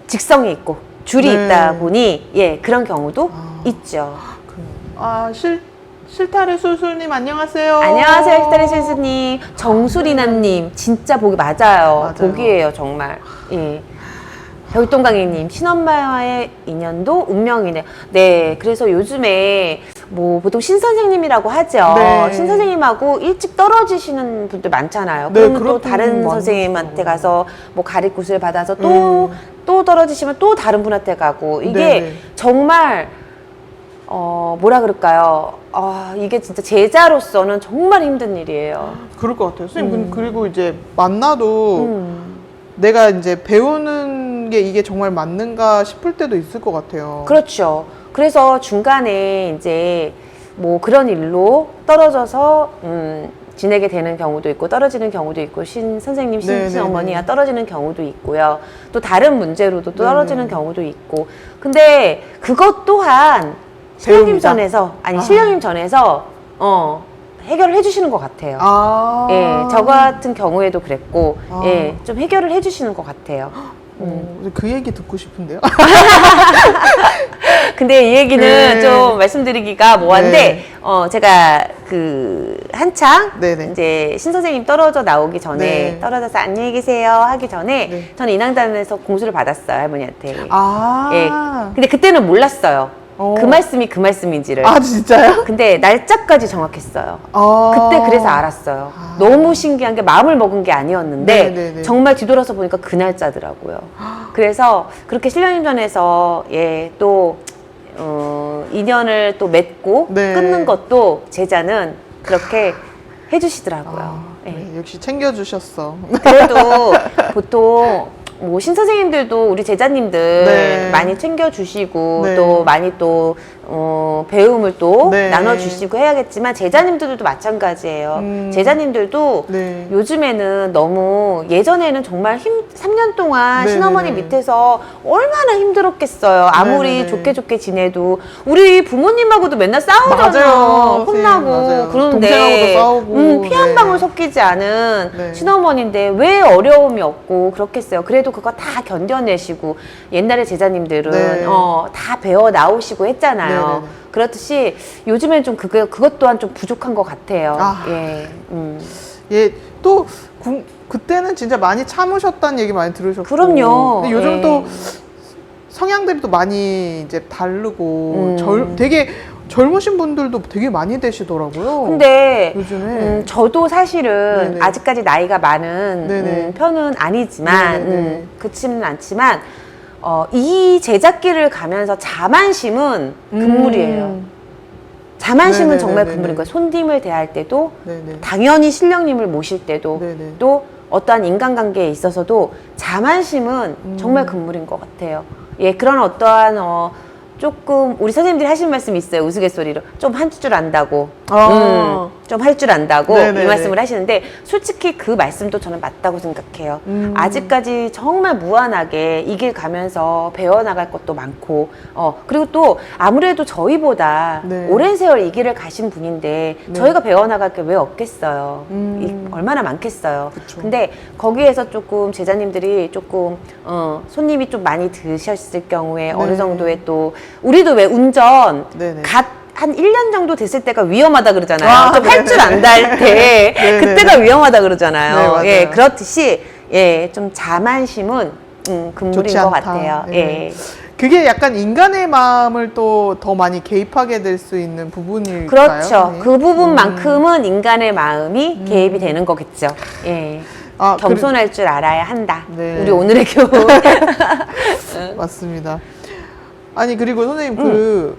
직성이 있고 줄이 네. 있다 보니 예 그런 경우도 있죠. 실타래 술술님 안녕하세요. 안녕하세요, 엑스타리 실수님. 정수리남님, 진짜 복이 맞아요. 복이에요, 정말. 예. 별동강이님, 친엄마와의 인연도 운명이네. 네, 그래서 요즘에 뭐 보통 신선생님이라고 하죠. 네. 신선생님하고 일찍 떨어지시는 분들 많잖아요. 네, 그러면 또 그런 다른 분들 선생님한테 많죠. 가서 뭐 가리굿을 받아서 또 떨어지시면 또 다른 분한테 가고 이게 네네. 정말 뭐라 그럴까요? 이게 진짜 제자로서는 정말 힘든 일이에요. 그럴 것 같아요. 선생님, 그리고 이제 만나도 내가 이제 배우는 게 이게 정말 맞는가 싶을 때도 있을 것 같아요. 그렇죠. 그래서 중간에 이제 뭐 그런 일로 떨어져서 지내게 되는 경우도 있고 떨어지는 경우도 있고 선생님 네네네. 신어머니가 떨어지는 경우도 있고요. 또 다른 문제로도 또 떨어지는 네네. 경우도 있고. 근데 그것 또한 신령님 배웁니다. 전에서 신령님 전에서 해결을 해주시는 것 같아요. 예, 저 같은 경우에도 그랬고, 예, 좀 해결을 해주시는 것 같아요. 그 얘기 듣고 싶은데요. 근데 이 얘기는 네. 좀 말씀드리기가 뭐한데, 네. 제가 한창 네네. 이제 신선생님 떨어져 나오기 전에, 네. 떨어져서 안녕히 계세요 하기 전에, 네. 저는 인왕단에서 공수를 받았어요, 할머니한테. 예. 아. 근데 그때는 몰랐어요. 그 말씀이 그 말씀인지를. 아, 진짜요? 근데 날짜까지 정확했어요. 아. 그때 그래서 알았어요. 너무 신기한 게 마음을 먹은 게 아니었는데 네네네. 정말 뒤돌아서 보니까 그 날짜더라고요. 그래서 그렇게 신령인전에서 또 인연을 또 맺고 네. 끊는 것도 제자는 그렇게 해주시더라고요. 예. 네, 역시 챙겨주셨어. 그래도 보통 뭐 신선생님들도 우리 제자님들 네. 많이 챙겨주시고 네. 또 많이 또 배움을 또 네. 나눠주시고 해야겠지만 제자님들도 마찬가지예요. 제자님들도 네. 요즘에는 너무 예전에는 정말 3년 동안 네네네. 신어머니 밑에서 얼마나 힘들었겠어요. 아무리 네네네. 좋게 지내도 우리 부모님하고도 맨날 싸우잖아요. 맞아요. 혼나고 맞아요. 그런데 동생하고도 싸우고. 피 한 네. 방울 섞이지 않은 네. 신어머니인데 왜 어려움이 없고 그렇겠어요. 그래도 그거 다 견뎌내시고 옛날에 제자님들은 네. 다 배워 나오시고 했잖아요. 네네네. 그렇듯이 요즘엔 좀 그것 또한 좀 부족한 것 같아요. 아. 예. 예, 또 그때는 진짜 많이 참으셨다는 얘기 많이 들으셨고. 그럼요. 근데 요즘 예. 또 성향들이 또 많이 이제 다르고 음. 되게 젊으신 분들도 되게 많이 되시더라고요. 근데 요즘에 저도 사실은 네네. 아직까지 나이가 많은 네네. 편은 아니지만 네네. 그렇지는 않지만 이 제작기를 가면서 자만심은 금물이에요. 자만심은 네네네네네. 정말 금물인 거예요. 손님을 대할 때도 네네. 당연히 신령님을 모실 때도 네네. 또 어떠한 인간관계에 있어서도 자만심은 정말 금물인 것 같아요. 예, 그런 어떠한 조금 우리 선생님들이 하시는 말씀이 있어요. 우스갯소리로 좀 할 줄 안다고 좀 할 줄 안다고 네네네. 이 말씀을 하시는데 솔직히 그 말씀도 저는 맞다고 생각해요. 아직까지 정말 무한하게 이 길 가면서 배워나갈 것도 많고 그리고 또 아무래도 저희보다 네. 오랜 세월 이 길을 가신 분인데 저희가 배워나갈 게 왜 없겠어요. 얼마나 많겠어요. 그쵸. 근데 거기에서 조금 제자님들이 조금 손님이 좀 많이 드셨을 경우에 네. 어느 정도의 또 우리도 왜 운전 네네. 한 1년 정도 됐을 때가 위험하다 그러잖아요. 아, 좀 할 줄 안다 할 때 네네네. 그때가 위험하다 그러잖아요. 네, 맞아요. 예, 그렇듯이 예, 좀 자만심은 금물인 좋지 것 않다. 같아요. 네. 예. 그게 약간 인간의 마음을 또 더 많이 개입하게 될 수 있는 부분일까요? 그렇죠. 선생님? 그 부분만큼은 인간의 마음이 개입이 되는 거겠죠. 예. 아, 겸손할 줄 알아야 한다. 네. 우리 오늘의 교훈. 맞습니다. 아니 그리고 선생님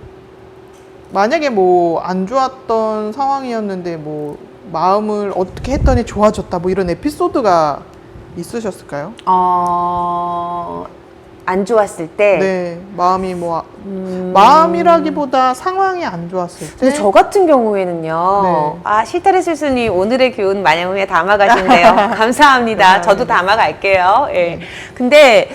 만약에 뭐 안 좋았던 상황이었는데 뭐 마음을 어떻게 했더니 좋아졌다 뭐 이런 에피소드가 있으셨을까요? 안 좋았을 때. 네, 마음이 마음이라기보다 상황이 안 좋았을 때. 근데 저 같은 경우에는요. 네. 실타래 술수님 오늘의 교훈 마냥에 담아가신대요. 감사합니다. 저도 담아갈게요. 예. 근데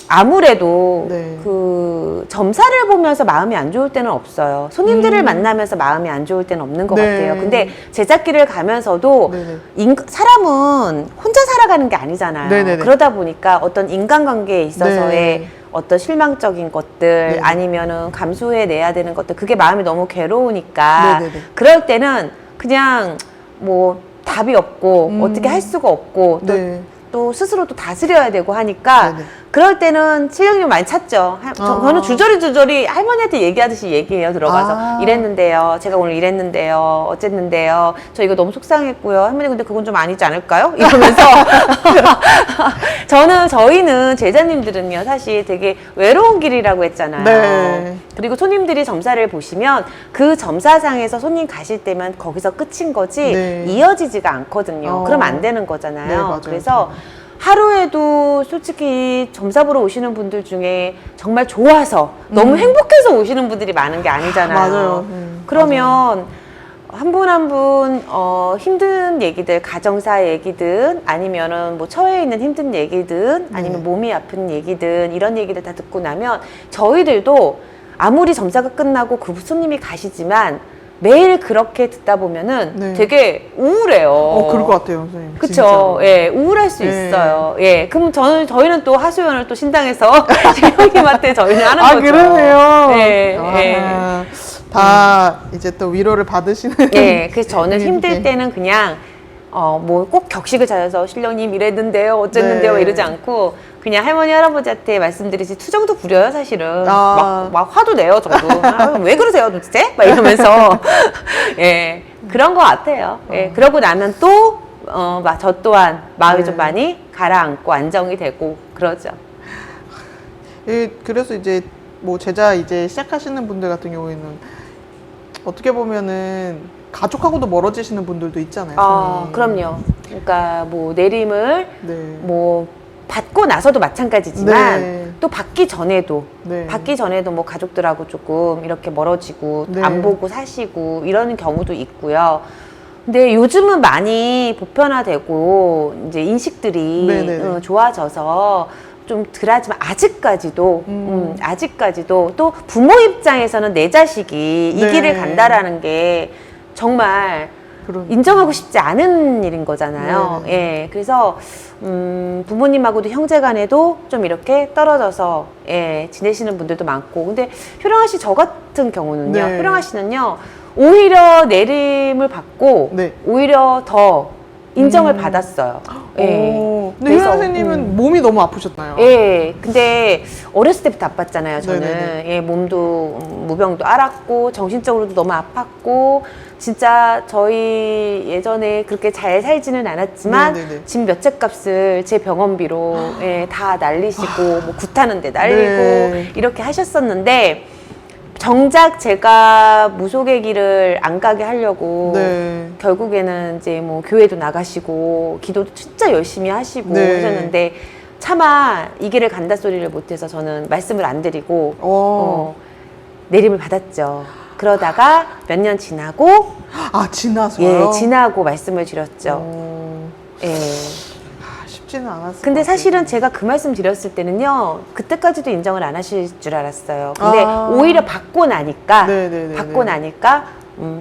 아무래도 네. 그 점사를 보면서 마음이 안 좋을 때는 없어요. 손님들을 만나면서 마음이 안 좋을 때는 없는 것 네. 같아요. 근데 제작길을 가면서도 네네. 사람은 혼자 살아가는 게 아니잖아요. 네네네. 그러다 보니까 어떤 인간관계에 있어서의 네. 어떤 실망적인 것들 네. 아니면은 감수해내야 되는 것들 그게 마음이 너무 괴로우니까 네네네. 그럴 때는 그냥 뭐 답이 없고 어떻게 할 수가 없고 네. 또 스스로 또 다스려야 되고 하니까 네네. 그럴 때는 실령님 많이 찾죠. 저는 주저리 할머니한테 얘기하듯이 얘기해요. 들어가서 이랬는데요. 제가 오늘 이랬는데요. 어쨌는데요. 저 이거 너무 속상했고요. 할머니 근데 그건 좀 아니지 않을까요? 이러면서 저희는 제자님들은요 사실 되게 외로운 길이라고 했잖아요. 네. 그리고 손님들이 점사를 보시면 그 점사상에서 손님 가실 때면 거기서 끝인 거지 네. 이어지지가 않거든요. 그럼 안 되는 거잖아요. 네, 맞아요. 그래서 하루에도 솔직히 점사 보러 오시는 분들 중에 정말 좋아서 너무 행복해서 오시는 분들이 많은 게 아니잖아요. 맞아요. 그러면 한 분 한 분 힘든 얘기들, 가정사 얘기든 아니면은 뭐 처해 있는 힘든 얘기든 아니면 몸이 아픈 얘기든 이런 얘기들 다 듣고 나면 저희들도 아무리 점사가 끝나고 그 손님이 가시지만 매일 그렇게 듣다 보면은 네. 되게 우울해요. 그럴 것 같아요, 선생님. 그쵸. 진짜로. 예, 우울할 수 네. 있어요. 예. 그럼 저희는 또 하소연을 또 신당에서 실령님한테 저희는 하는 거죠. 그러네요. 예, 아, 다 이제 또 위로를 받으시는. 예. 그래서 저는 힘들 이렇게. 때는 그냥, 뭐 꼭 격식을 차려서 실령님 이랬는데요, 어쨌는데요, 네. 이러지 않고, 그냥 할머니, 할아버지한테 말씀드리지 투정도 부려요, 사실은. 아. 막 화도 내요, 저도. 왜 그러세요, 도대체? 막 이러면서. 예. 그런 것 같아요. 예. 그러고 나면 또, 저 또한 마음이 네. 좀 많이 가라앉고 안정이 되고, 그러죠. 예, 그래서 이제 뭐 제자 이제 시작하시는 분들 같은 경우에는 어떻게 보면은 가족하고도 멀어지시는 분들도 있잖아요. 선생님. 그럼요. 그러니까 뭐 내림을 네. 뭐 받고 나서도 마찬가지지만 네. 또 받기 전에도 네. 뭐 가족들하고 조금 이렇게 멀어지고 네. 안 보고 사시고 이러는 경우도 있고요. 근데 요즘은 많이 보편화되고 이제 인식들이 네네네. 좋아져서 좀 덜하지만 아직까지도 또 부모 입장에서는 내 자식이 이 네. 길을 간다라는 게 정말 그런. 인정하고 싶지 않은 일인 거잖아요. 네네. 예, 그래서 부모님하고도 형제간에도 좀 이렇게 떨어져서 지내시는 분들도 많고, 근데 효령아 씨 저 같은 경우는요. 네. 효령아 씨는요 오히려 내림을 받고 네. 오히려 더 인정을 받았어요. 예. 근데 효연 선생님은 몸이 너무 아프셨나요? 예, 근데 어렸을 때부터 아팠잖아요, 저는. 네네네. 예, 몸도, 무병도 앓았고, 정신적으로도 너무 아팠고, 진짜 저희 예전에 그렇게 잘 살지는 않았지만, 네네네. 집 몇 채 값을 제 병원비로 다 날리시고, 뭐 굿하는데 날리고, 네. 이렇게 하셨었는데, 정작 제가 무속의 길을 안 가게 하려고 네. 결국에는 이제 뭐 교회도 나가시고 기도도 진짜 열심히 하시고 네. 하셨는데 차마 이 길을 간다 소리를 못해서 저는 말씀을 안 드리고 내림을 받았죠. 그러다가 몇 년 지나고 지나서요? 지나고 말씀을 드렸죠. 예. 쉽지는 않았어요. 근데 사실은 제가 그 말씀 드렸을 때는요, 그때까지도 인정을 안 하실 줄 알았어요. 근데 오히려 받고 나니까,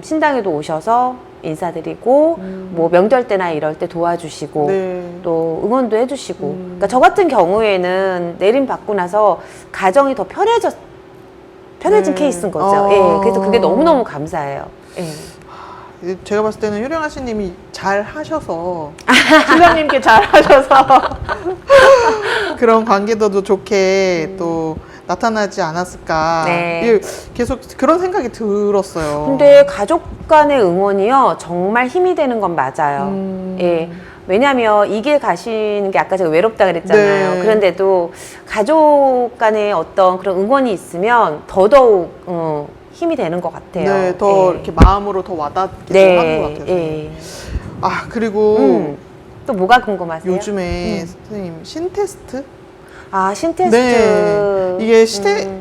신당에도 오셔서 인사드리고, 뭐 명절 때나 이럴 때 도와주시고, 네. 또 응원도 해주시고. 그러니까 저 같은 경우에는 내림 받고 나서 가정이 더 편해진 네. 케이스인 거죠. 예. 그래서 그게 너무너무 감사해요. 예. 제가 봤을 때는 효령아 씨님이 잘 하셔서 실장님께 잘 하셔서 그런 관계도도 좋게 또 나타나지 않았을까. 네. 예, 계속 그런 생각이 들었어요. 근데 가족 간의 응원이요 정말 힘이 되는 건 맞아요. 예. 왜냐하면 이 길 가시는 게 아까 제가 외롭다 그랬잖아요. 네. 그런데도 가족 간의 어떤 그런 응원이 있으면 더더욱 힘이 되는 것 같아요. 네, 더 예. 이렇게 마음으로 더 와닿기도 하는 것 같아서. 예. 아, 그리고 또 뭐가 궁금하세요? 요즘에 선생님 신테스트? 아, 신테스트. 네, 이게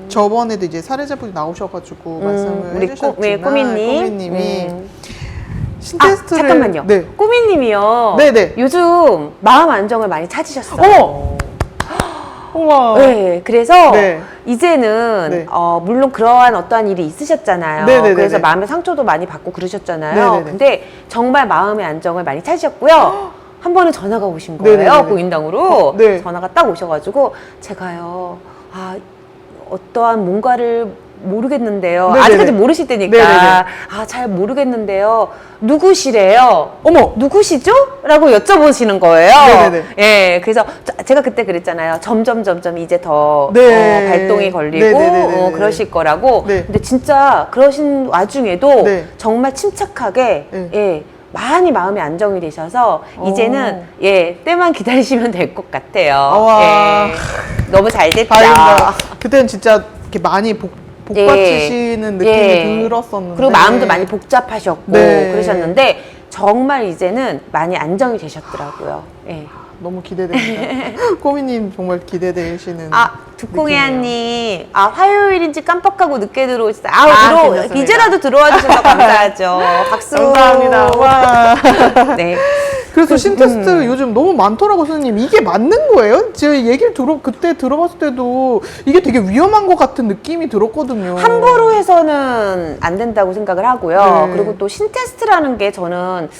저번에도 이제 사례자분이 나오셔가지고 말씀을 우리 해주셨지만 꼬미님이 신테스트를 잠깐만요. 네. 꼬미님이요. 네네. 요즘 마음 안정을 많이 찾으셨어요. 우와. 네, 그래서 네. 이제는 네. 물론 그러한 어떠한 일이 있으셨잖아요. 네네네네. 그래서 마음의 상처도 많이 받고 그러셨잖아요. 네네네. 근데 정말 마음의 안정을 많이 찾으셨고요. 한 번은 전화가 오신 거예요. 네네네네. 고인당으로 네. 전화가 딱 오셔가지고 제가요, 어떠한 뭔가를 모르겠는데요. 네네네. 아직까지 모르실 때니까 네네네. 잘 모르겠는데요. 누구시래요? 어머. 누구시죠? 라고 여쭤보시는 거예요. 네네네. 예, 그래서 제가 그때 그랬잖아요. 점점 이제 더 네. 발동이 걸리고 네네네네네. 그러실 거라고. 네. 근데 진짜 그러신 와중에도 네. 정말 침착하게 네. 예, 많이 마음이 안정이 되셔서 이제는 때만 기다리시면 될 것 같아요. 와. 예, 너무 잘 됐다. 다행이다. 그때는 진짜 이렇게 많이 복받치시는 느낌이 예. 들었었는데. 그리고 마음도 많이 복잡하셨고 네. 그러셨는데 정말 이제는 많이 안정이 되셨더라고요. 예. 너무 기대됩니다. 꼬미님 정말 기대되시는. 두콩이한님, 화요일인지 깜빡하고 늦게 들어오셨어요. 괜찮습니다. 이제라도 들어와 주셔서 감사하죠. 박수. 감사합니다. 와. 네. 그래서 신테스트 요즘 너무 많더라고, 선생님. 이게 맞는 거예요? 제가 얘기를 그때 들어봤을 때도 이게 되게 위험한 것 같은 느낌이 들었거든요. 함부로 해서는 안 된다고 생각을 하고요. 네. 그리고 또 신테스트라는 게 저는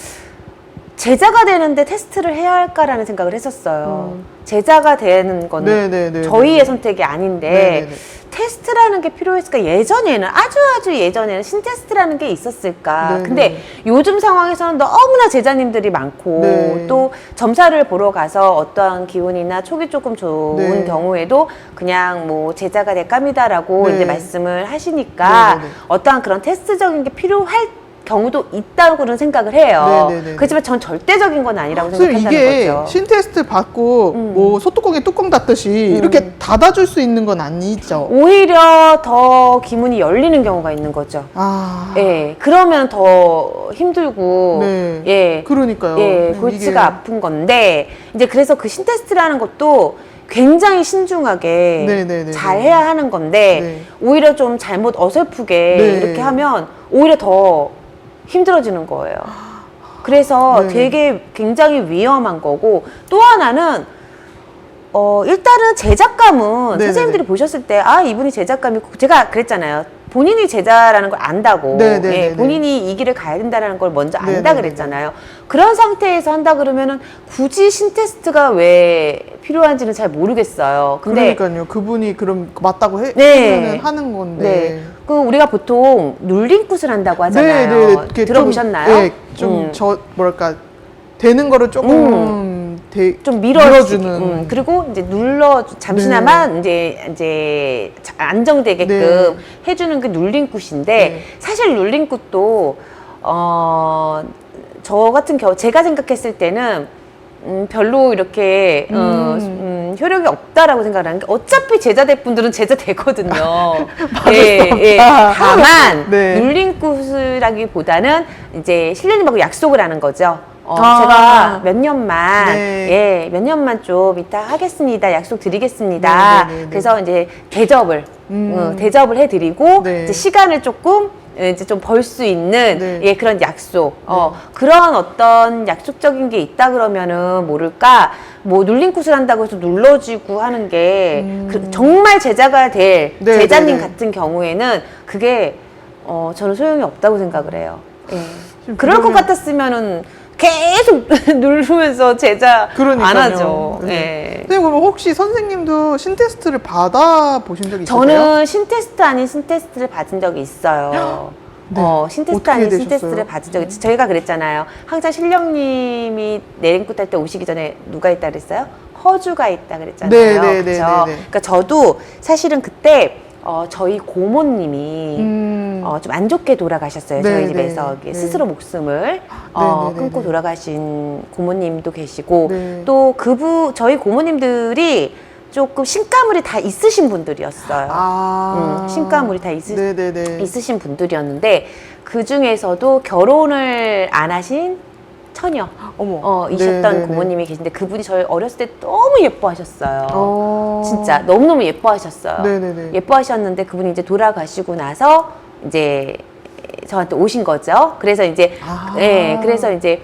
제자가 되는데 테스트를 해야 할까라는 생각을 했었어요. 제자가 되는 거는 네네네. 저희의 선택이 아닌데 네네네. 테스트라는 게 필요했을까? 예전에는 아주 예전에는 신테스트라는 게 있었을까? 네네. 근데 요즘 상황에서는 너무나 제자님들이 많고 네. 또 점사를 보러 가서 어떠한 기운이나 촉이 조금 좋은 네. 경우에도 그냥 뭐 제자가 될까입니다라고 네. 이제 말씀을 하시니까 네네네. 어떠한 그런 테스트적인 게 필요할 경우도 있다고는 생각을 해요. 네네네. 그렇지만 전 절대적인 건 아니라고 선생님, 생각한다는 이게 거죠. 신테스트 받고 뭐 소뚜껑에 뚜껑 닫듯이 이렇게 닫아줄 수 있는 건 아니죠. 오히려 더 기문이 열리는 경우가 있는 거죠. 예, 그러면 더 힘들고, 네. 예, 그러니까요. 예, 이게- 골치가 아픈 건데, 이제 그래서 그 신테스트라는 것도 굉장히 신중하게 네네네네. 잘 해야 하는 건데, 네. 오히려 좀 잘못 어설프게 네. 이렇게 하면 오히려 더 힘들어지는 거예요. 그래서 네. 되게 굉장히 위험한 거고, 또 하나는 일단은 제작감은 네네네. 선생님들이 보셨을 때 이분이 제작감이고 제가 그랬잖아요. 본인이 제자라는 걸 안다고. 네네네네. 예, 본인이 이 길을 가야 된다는 걸 먼저 안다 네네네네. 그랬잖아요. 그런 상태에서 한다 그러면은 굳이 신테스트가 왜 필요한지는 잘 모르겠어요. 근데 그러니까요. 그분이 그럼 맞다고 네. 하면은 하는 건데. 네. 우리가 보통 눌림굿을 한다고 하잖아요. 네, 이렇게 들어보셨나요? 좀, 네, 좀 뭐랄까 되는 거를 조금 좀 밀어주는. 밀어주는. 그리고 이제 잠시나마 이제 안정되게끔 네. 해주는 게 눌림굿인데 네. 사실 눌림굿도 저 같은 경우 제가 생각했을 때는 별로 이렇게 효력이 없다라고 생각하는 게 어차피 제자될 분들은 제자 되거든요. 예. 다만 네. 눌림굿이라기보다는 이제 신령님하고 약속을 하는 거죠. 아. 제가 몇 년만, 네. 몇 년만 좀 이따 하겠습니다. 약속 드리겠습니다. 네네네네. 그래서 이제 대접을 해드리고, 네. 이제 시간을 조금 이제 좀 벌 수 있는 네. 그런 약속. 그런 어떤 약속적인 게 있다 그러면은 모를까, 뭐 눌림굿을 한다고 해서 눌러주고 하는 게 정말 제자가 될 네, 제자님 네, 네. 같은 경우에는 그게 저는 소용이 없다고 생각을 해요. 예. 지금 그럴 것 그러면- 같았으면은 계속 누르면서 제자 그러니까요. 안 하죠. 네. 예. 선생님, 그럼 혹시 선생님도 신테스트를 받아보신 적이 있으세요? 저는 신테스트 아닌 신테스트를 받은 적이 있어요. 네. 신테스트 어떻게 아닌 되셨어요? 신테스트를 받은 적이 저희가 그랬잖아요. 항상 신령님이 내림굿 할 때 오시기 전에 누가 있다 그랬어요? 허주가 있다 그랬잖아요. 네, 네, 네, 그쵸? 네, 네. 그러니까 저도 사실은 그때 저희 고모님이 좀 안 좋게 돌아가셨어요. 네, 저희 네, 집에서 네. 스스로 목숨을 네, 네, 끊고 네. 돌아가신 고모님도 계시고 네. 또 저희 고모님들이 조금 신가물이 다 있으신 분들이었어요. 신가물이 다 네네네. 있으신 분들이었는데 그 중에서도 결혼을 안 하신 처녀 어머. 이셨던 네네네. 고모님이 계신데 그분이 저희 어렸을 때 너무 예뻐하셨어요. 진짜 너무너무 예뻐하셨어요. 네네네. 예뻐하셨는데 그분이 이제 돌아가시고 나서 이제 저한테 오신 거죠. 그래서 이제 그래서 이제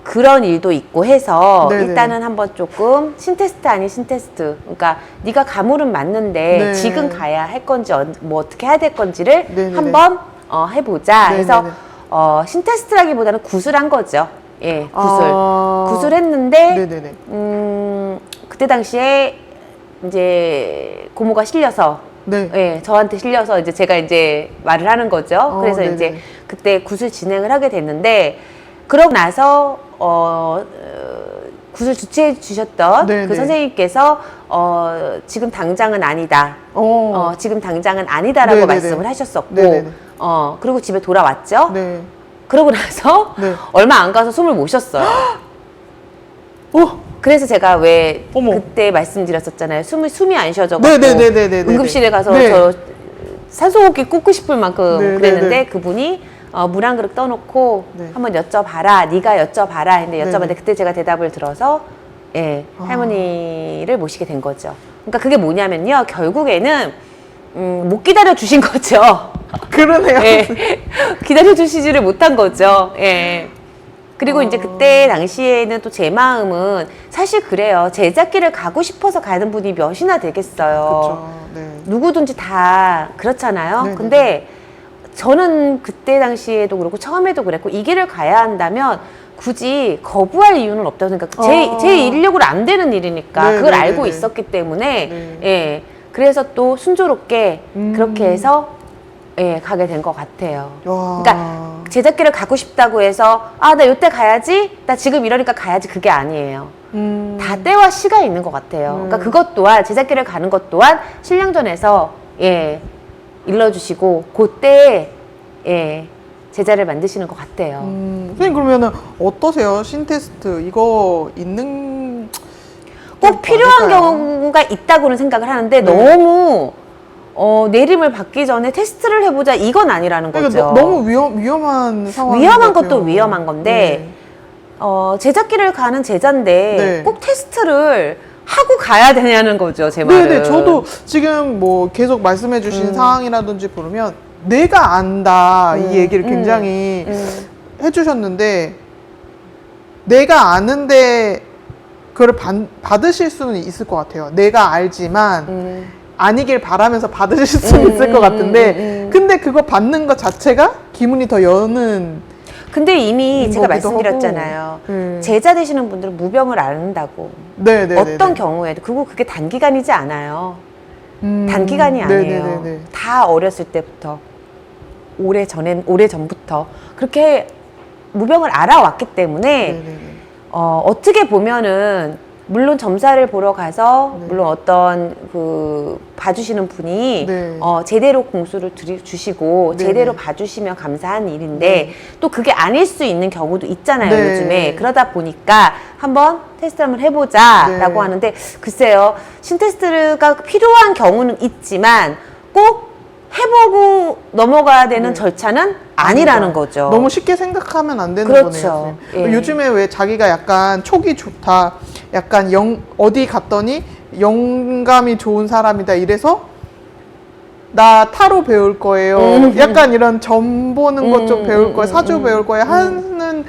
그런 일도 있고 해서 네네. 일단은 한번 조금 신테스트 아닌 신테스트, 그러니까 네가 가물은 맞는데 네. 지금 가야 할 건지 뭐 어떻게 해야 될 건지를 네네네. 한번 해보자 해서 네네네. 신테스트라기보다는 구술한 거죠. 예, 구술했는데 네네네. 그때 당시에 이제 고모가 실려서 네. 예, 저한테 실려서 이제 제가 이제 말을 하는 거죠. 그래서 네네. 이제 그때 구술 진행을 하게 됐는데 그러고 나서 구술 주최해 주셨던 네네. 그 선생님께서 지금 당장은 아니다. 지금 당장은 아니다라고 네네네. 말씀을 하셨었고 네네네. 그리고 집에 돌아왔죠. 네. 그러고 나서 네. 얼마 안 가서 숨을 못 쉬었어요. 어? 그래서 제가 왜 어머. 그때 말씀드렸었잖아요. 숨이 안 쉬어져가지고 네네네네네네. 응급실에 가서 네. 저 산소호흡기 꽂고 싶을 만큼 네네네. 그랬는데 그분이 물 한 그릇 떠놓고 네. 한번 여쭤봐라. 네가 여쭤봐라 했는데 여쭤봤는데 네네. 그때 제가 대답을 들어서 할머니를 모시게 된 거죠. 그러니까 그게 뭐냐면요. 결국에는 못 기다려 주신 거죠. 그러네요. 예. 기다려 주시지를 못한 거죠. 예. 그리고 이제 그때 당시에는 또 제 마음은 사실 그래요. 제작기를 가고 싶어서 가는 분이 몇이나 되겠어요. 그렇죠. 네. 누구든지 다 그렇잖아요. 네네. 근데 저는 그때 당시에도 그렇고 처음에도 그랬고 이 길을 가야 한다면 굳이 거부할 이유는 없다고 생각해요. 제 인력으로 안 되는 일이니까 네네네네. 그걸 알고 있었기 때문에 네. 예. 그래서 또 순조롭게 그렇게 해서 가게 된 것 같아요. 와. 그러니까 제작기를 가고 싶다고 해서 나 요때 가야지, 나 지금 이러니까 가야지, 그게 아니에요. 다 때와 시가 있는 것 같아요. 그러니까 그것 또한 제작기를 가는 것 또한 신령전에서 일러주시고 그때 제자를 만드시는 것 같아요. 선생님 그러면은 어떠세요? 신테스트 이거 있는 꼭 필요한 맞을까요? 경우가 있다고는 생각을 하는데 네. 너무 내림을 받기 전에 테스트를 해보자 이건 아니라는 거죠. 그러니까 너무 위험한 상황. 위험한 것도 위험한 건데 제작기를 가는 제자인데 네. 꼭 테스트를 하고 가야 되냐는 거죠, 제 말은. 네네. 저도 지금 뭐 계속 말씀해주신 상황이라든지 보면 내가 안다 이 얘기를 굉장히 해주셨는데 내가 아는데 그걸 받으실 수는 있을 것 같아요. 내가 알지만 아니길 바라면서 받으실 수는 있을 것 같은데 근데 그거 받는 것 자체가 기분이 더 여는 근데 이미 제가 거기도 말씀드렸잖아요. 하고. 제자 되시는 분들은 무병을 앓는다고. 네네. 어떤 경우에도. 그게 단기간이지 않아요. 단기간이 아니에요. 네네네네. 다 어렸을 때부터. 오래 전부터. 그렇게 무병을 알아왔기 때문에 네네네. 어떻게 보면은 물론 점사를 보러 가서 네. 물론 어떤 봐주시는 분이 네. 제대로 공수를 주시고 네네. 제대로 봐주시면 감사한 일인데 네. 또 그게 아닐 수 있는 경우도 있잖아요. 네. 요즘에 그러다 보니까 한번 테스트 한번 해보자라고 네. 하는데 글쎄요, 신테스트가 필요한 경우는 있지만 꼭 해보고 넘어가야 되는 네. 절차는 아니라는 거죠. 너무 쉽게 생각하면 안 되는 그렇죠. 거네요. 예. 요즘에 왜 자기가 약간 촉이 좋다, 약간 어디 갔더니 영감이 좋은 사람이다 이래서 나 타로 배울 거예요. 약간 이런 점 보는 것 좀 배울 거예요. 사주 배울 거예요. 하는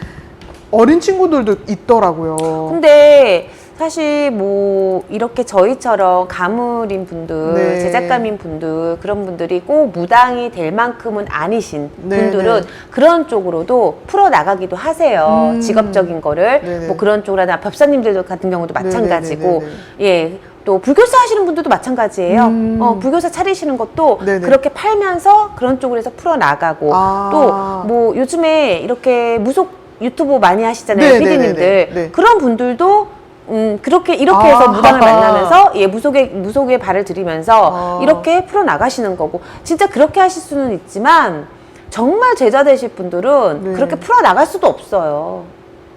어린 친구들도 있더라고요. 근데 사실 뭐 이렇게 저희처럼 가물인 분들, 네. 제작감인 분들, 그런 분들이 꼭 무당이 될 만큼은 아니신 네, 분들은 네. 그런 쪽으로도 풀어나가기도 하세요. 직업적인 거를. 네네. 뭐 그런 쪽으로 법사님들 같은 경우도 네네, 마찬가지고. 네네. 예. 또 불교사 하시는 분들도 마찬가지예요. 불교사 차리시는 것도 네네. 그렇게 팔면서 그런 쪽으로 해서 풀어나가고 또 뭐 요즘에 이렇게 무속 유튜브 많이 하시잖아요. PD님들. 네. 그런 분들도 이렇게 해서 무당을 만나면서 예, 무속의 발을 들이면서 이렇게 풀어나가시는 거고 진짜 그렇게 하실 수는 있지만 정말 제자 되실 분들은 네. 그렇게 풀어나갈 수도 없어요.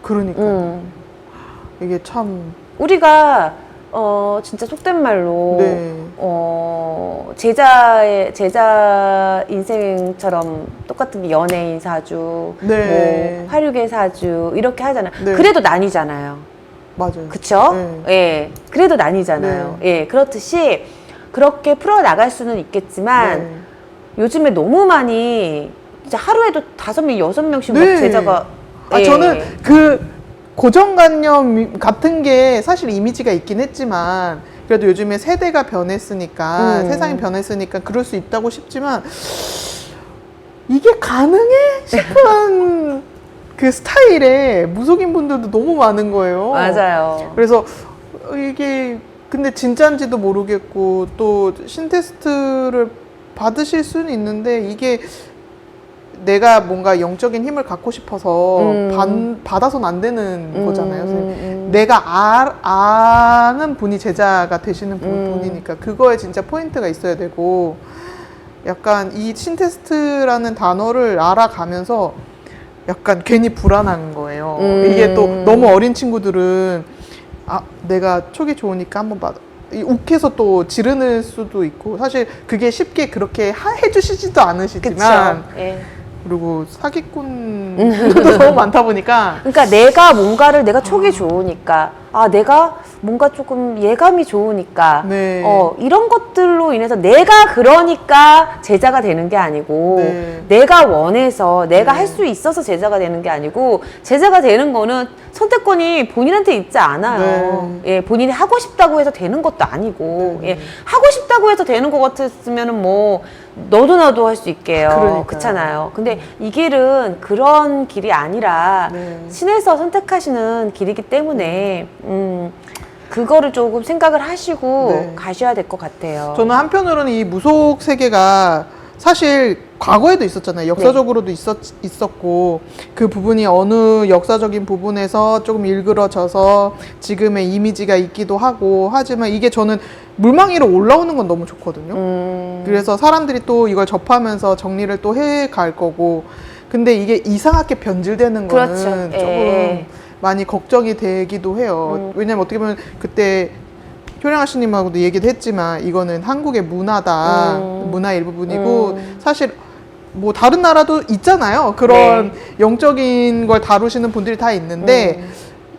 그러니까요. 이게 참 우리가 진짜 속된 말로 네. 제자 인생처럼 똑같은 게 연예인 사주, 네. 뭐 화류계 사주 이렇게 하잖아요. 네. 그래도 나뉘잖아요. 맞아요. 그쵸? 네. 예. 그래도 나뉘잖아요. 예. 그렇듯이 그렇게 풀어 나갈 수는 있겠지만 네. 요즘에 너무 많이 진짜 하루에도 5명, 6명씩 네. 막 제자가 예. 저는 그 고정관념 같은 게 사실 이미지가 있긴 했지만 그래도 요즘에 세대가 변했으니까 세상이 변했으니까 그럴 수 있다고 싶지만 이게 가능해 싶은 그 스타일의 무속인 분들도 너무 많은 거예요. 맞아요. 그래서 이게 근데 진짜인지도 모르겠고 또 신테스트를 받으실 수는 있는데 이게 내가 뭔가 영적인 힘을 갖고 싶어서 받아서는 안 되는 거잖아요. 선생님. 내가 아는 분이 제자가 되시는 분이니까 그거에 진짜 포인트가 있어야 되고 약간 이 신테스트라는 단어를 알아가면서 약간 괜히 불안한 거예요. 이게 또 너무 어린 친구들은 내가 촉이 좋으니까 한번 받아. 욱해서 또 지르는 수도 있고 사실 그게 쉽게 그렇게 해주시지도 않으시지만 그쵸. 예. 그리고 사기꾼도 너무 많다 보니까 그러니까 내가 촉이 좋으니까 내가 뭔가 조금 예감이 좋으니까 네. 이런 것들로 인해서 내가 그러니까 제자가 되는 게 아니고 네. 내가 원해서 내가 네. 할 수 있어서 제자가 되는 게 아니고 제자가 되는 거는 선택권이 본인한테 있지 않아요. 예, 본인이 하고 싶다고 해서 되는 것도 아니고 네. 예, 하고 싶다고 해서 되는 것 같았으면은 뭐 너도 나도 할 수 있게요. 그러니까요. 그렇잖아요. 근데 이 길은 그런 길이 아니라 네. 신에서 선택하시는 길이기 때문에 그거를 조금 생각을 하시고 네. 가셔야 될 것 같아요. 저는 한편으로는 이 무속 세계가 사실 과거에도 있었잖아요. 역사적으로도 있었고 그 부분이 어느 역사적인 부분에서 조금 일그러져서 지금의 이미지가 있기도 하고 하지만 이게 저는 물망 위로 올라오는 건 너무 좋거든요. 그래서 사람들이 또 이걸 접하면서 정리를 또 해갈 거고 근데 이게 이상하게 변질되는 거는 그렇죠. 조금 예. 많이 걱정이 되기도 해요. 왜냐면 어떻게 보면 그때 효량아씨님하고도 얘기도 했지만 이거는 한국의 문화다. 문화의 일부분이고 사실 뭐 다른 나라도 있잖아요. 그런 영적인 걸 다루시는 분들이 다 있는데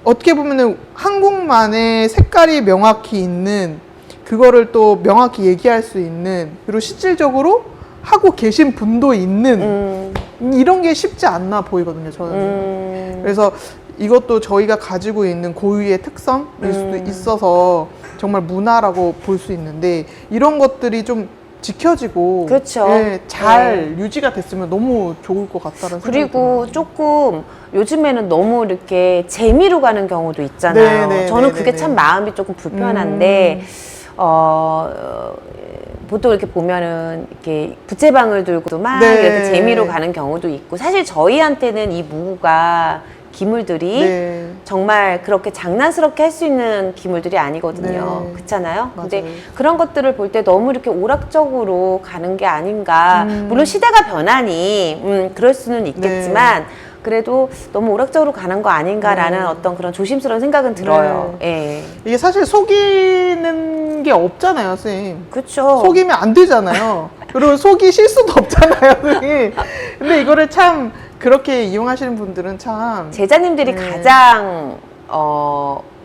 어떻게 보면은 한국만의 색깔이 명확히 있는 그거를 또 명확히 얘기할 수 있는 그리고 실질적으로 하고 계신 분도 있는 이런 게 쉽지 않나 보이거든요. 저는. 그래서 이것도 저희가 가지고 있는 고유의 특성일 수도 있어서 정말 문화라고 볼 수 있는데 이런 것들이 좀 지켜지고 그렇죠. 예, 잘 유지가 됐으면 너무 좋을 것 같다는 생각이 그리고 들어요. 조금 요즘에는 너무 이렇게 재미로 가는 경우도 있잖아요. 네, 네, 저는 네, 그게 네, 참 네. 마음이 조금 불편한데 보통 이렇게 보면은 이렇게 부채방을 들고도 막 네. 이렇게 재미로 가는 경우도 있고 사실 저희한테는 이 무가 기물들이 네. 정말 그렇게 장난스럽게 할 수 있는 기물들이 아니거든요. 네. 그렇잖아요. 근데 맞아요. 그런 것들을 볼 때 너무 이렇게 오락적으로 가는 게 아닌가. 물론 시대가 변하니 그럴 수는 있겠지만 그래도 너무 오락적으로 가는 거 아닌가라는 네. 어떤 그런 조심스러운 생각은 들어요. 예. 이게 사실 속이는 게 없잖아요, 선생님. 그렇죠. 속이면 안 되잖아요. 그리고 속이실 수도 없잖아요, 선생님. 근데 이거를 참 그렇게 이용하시는 분들은 참 제자님들이 가장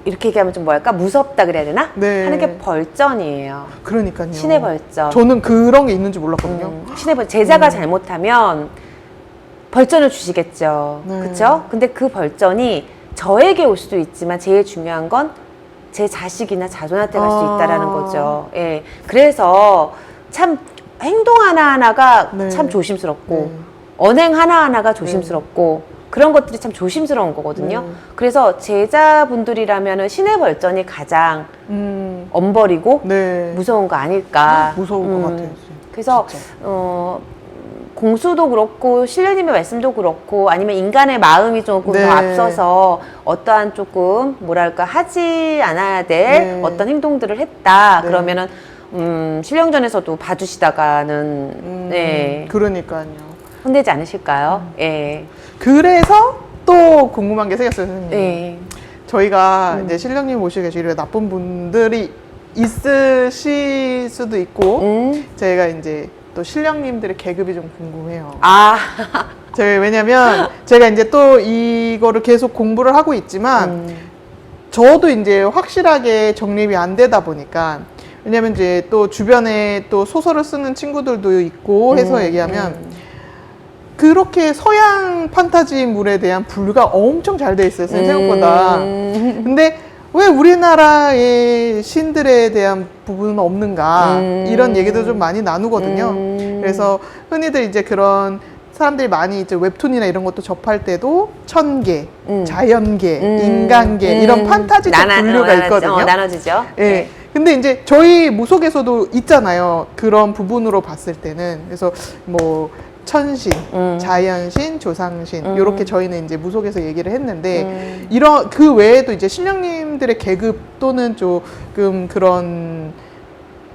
이렇게 얘기하면 좀 뭐랄까 무섭다 그래야 되나? 네. 하는 게 벌전이에요. 그러니까요. 신의 벌전. 저는 그런 게 있는 줄 몰랐거든요. 신의 벌 제자가 잘못하면 벌전을 주시겠죠. 네. 그렇죠? 근데 그 벌전이 저에게 올 수도 있지만 제일 중요한 건 제 자식이나 자손한테 갈 수 있다라는 거죠. 예. 그래서 참 행동 하나하나가 네. 참 조심스럽고 네. 언행 하나하나가 조심스럽고 그런 것들이 참 조심스러운 거거든요. 그래서 제자분들이라면은 신의 벌전이 가장 엄벌이고 네. 무서운 거 아닐까. 무서울 것 같아요. 그래서 진짜. 공수도 그렇고 신령님의 말씀도 그렇고 아니면 인간의 마음이 조금 네. 더 앞서서 어떠한 조금 뭐랄까 하지 않아야 될 네. 어떤 행동들을 했다. 네. 그러면은 신령전에서도 봐주시다가는 네. 그러니까요. 혼내지 않으실까요? 예. 그래서 또 궁금한 게 생겼어요, 선생님. 예. 저희가 이제 신령님 모시고 계시고 나쁜 분들이 있으실 수도 있고, 저희가 이제 또 신령님들의 계급이 좀 궁금해요. 아. 왜냐면 제가 이제 또 이거를 계속 공부를 하고 있지만, 저도 이제 확실하게 정립이 안 되다 보니까, 왜냐면 이제 또 주변에 또 소설을 쓰는 친구들도 있고 해서 얘기하면, 그렇게 서양 판타지물에 대한 분류가 엄청 잘 돼 있어요, 생각보다. 근데 왜 우리나라의 신들에 대한 부분은 없는가, 이런 얘기도 좀 많이 나누거든요. 그래서 흔히들 이제 그런 사람들이 많이 이제 웹툰이나 이런 것도 접할 때도 천계, 자연계, 인간계, 이런 판타지적 분류가 있거든요. 나눠지죠. 예. 네. 근데 이제 저희 무속에서도 있잖아요. 그런 부분으로 봤을 때는. 그래서 뭐 천신, 자연신, 조상신 이렇게 저희는 이제 무속에서 얘기를 했는데 이런 그 외에도 이제 신령님들의 계급 또는 조금 그런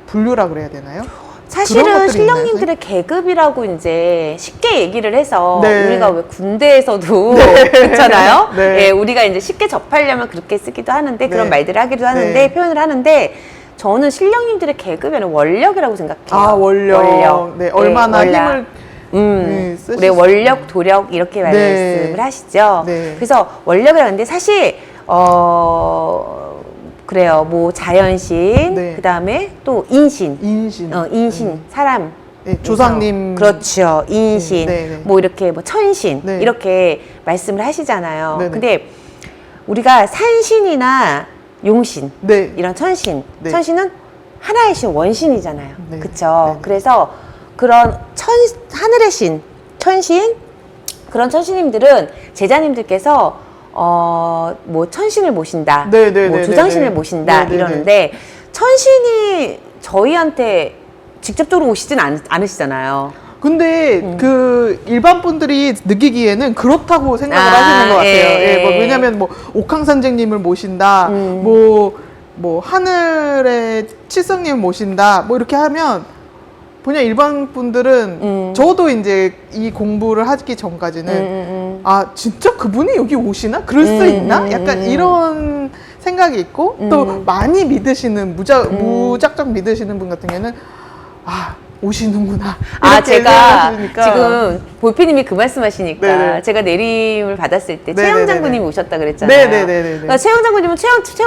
분류라 그래야 되나요? 그런 사실은 것들이 신령님들의 계급이라고 이제 쉽게 얘기를 해서 네. 우리가 왜 군대에서도 네. 그렇잖아요. 네. 예, 우리가 이제 쉽게 접하려면 그렇게 쓰기도 하는데 그런 네. 말들을 하기도 하는데 네. 표현을 하는데 저는 신령님들의 계급에는 원력이라고 생각해요. 아, 원력. 네, 얼마나 원력. 힘을 네, 쓰실 우리 수 원력, 도력 이렇게 네. 말씀을 하시죠. 네. 그래서 원력이라고 하는데 사실 그래요. 뭐 자연신, 네. 그다음에 또 인신. 인신. 인신, 사람. 네, 조상님. 그렇죠. 인신. 네, 네. 뭐 이렇게 뭐 천신. 네. 이렇게 말씀을 하시잖아요. 네, 네. 근데 우리가 산신이나 용신, 네. 이런 천신. 네. 천신은 하나의 신, 원신이잖아요. 네. 그쵸. 네, 네. 그래서 그런 하늘의 신, 천신, 그런 천신님들은 제자님들께서 뭐 천신을 모신다, 네, 네, 뭐 네, 조상신을 네, 네. 모신다 네, 네, 이러는데 천신이 저희한테 직접적으로 오시진 않으시잖아요. 근데 그 일반 분들이 느끼기에는 그렇다고 생각을 하시는 것 같아요. 예. 뭐 왜냐면 뭐 옥황산쟁님을 모신다, 뭐 하늘의 칠성님을 모신다, 뭐 이렇게 하면 그냥 일반 분들은 저도 이제 이 공부를 하기 전까지는 아 진짜 그분이 여기 오시나? 그럴 수 있나? 약간 이런 생각이 있고 또 많이 믿으시는 무작정 믿으시는 분 같은 경우는 아 오시는구나. 아, 이렇게 제가 생각하시니까. 지금 볼피님이 그 말씀하시니까 네네. 제가 내림을 받았을 때 네네네네. 최영 장군님이 오셨다 그랬잖아요. 네네네네. 그러니까 최영 장군님은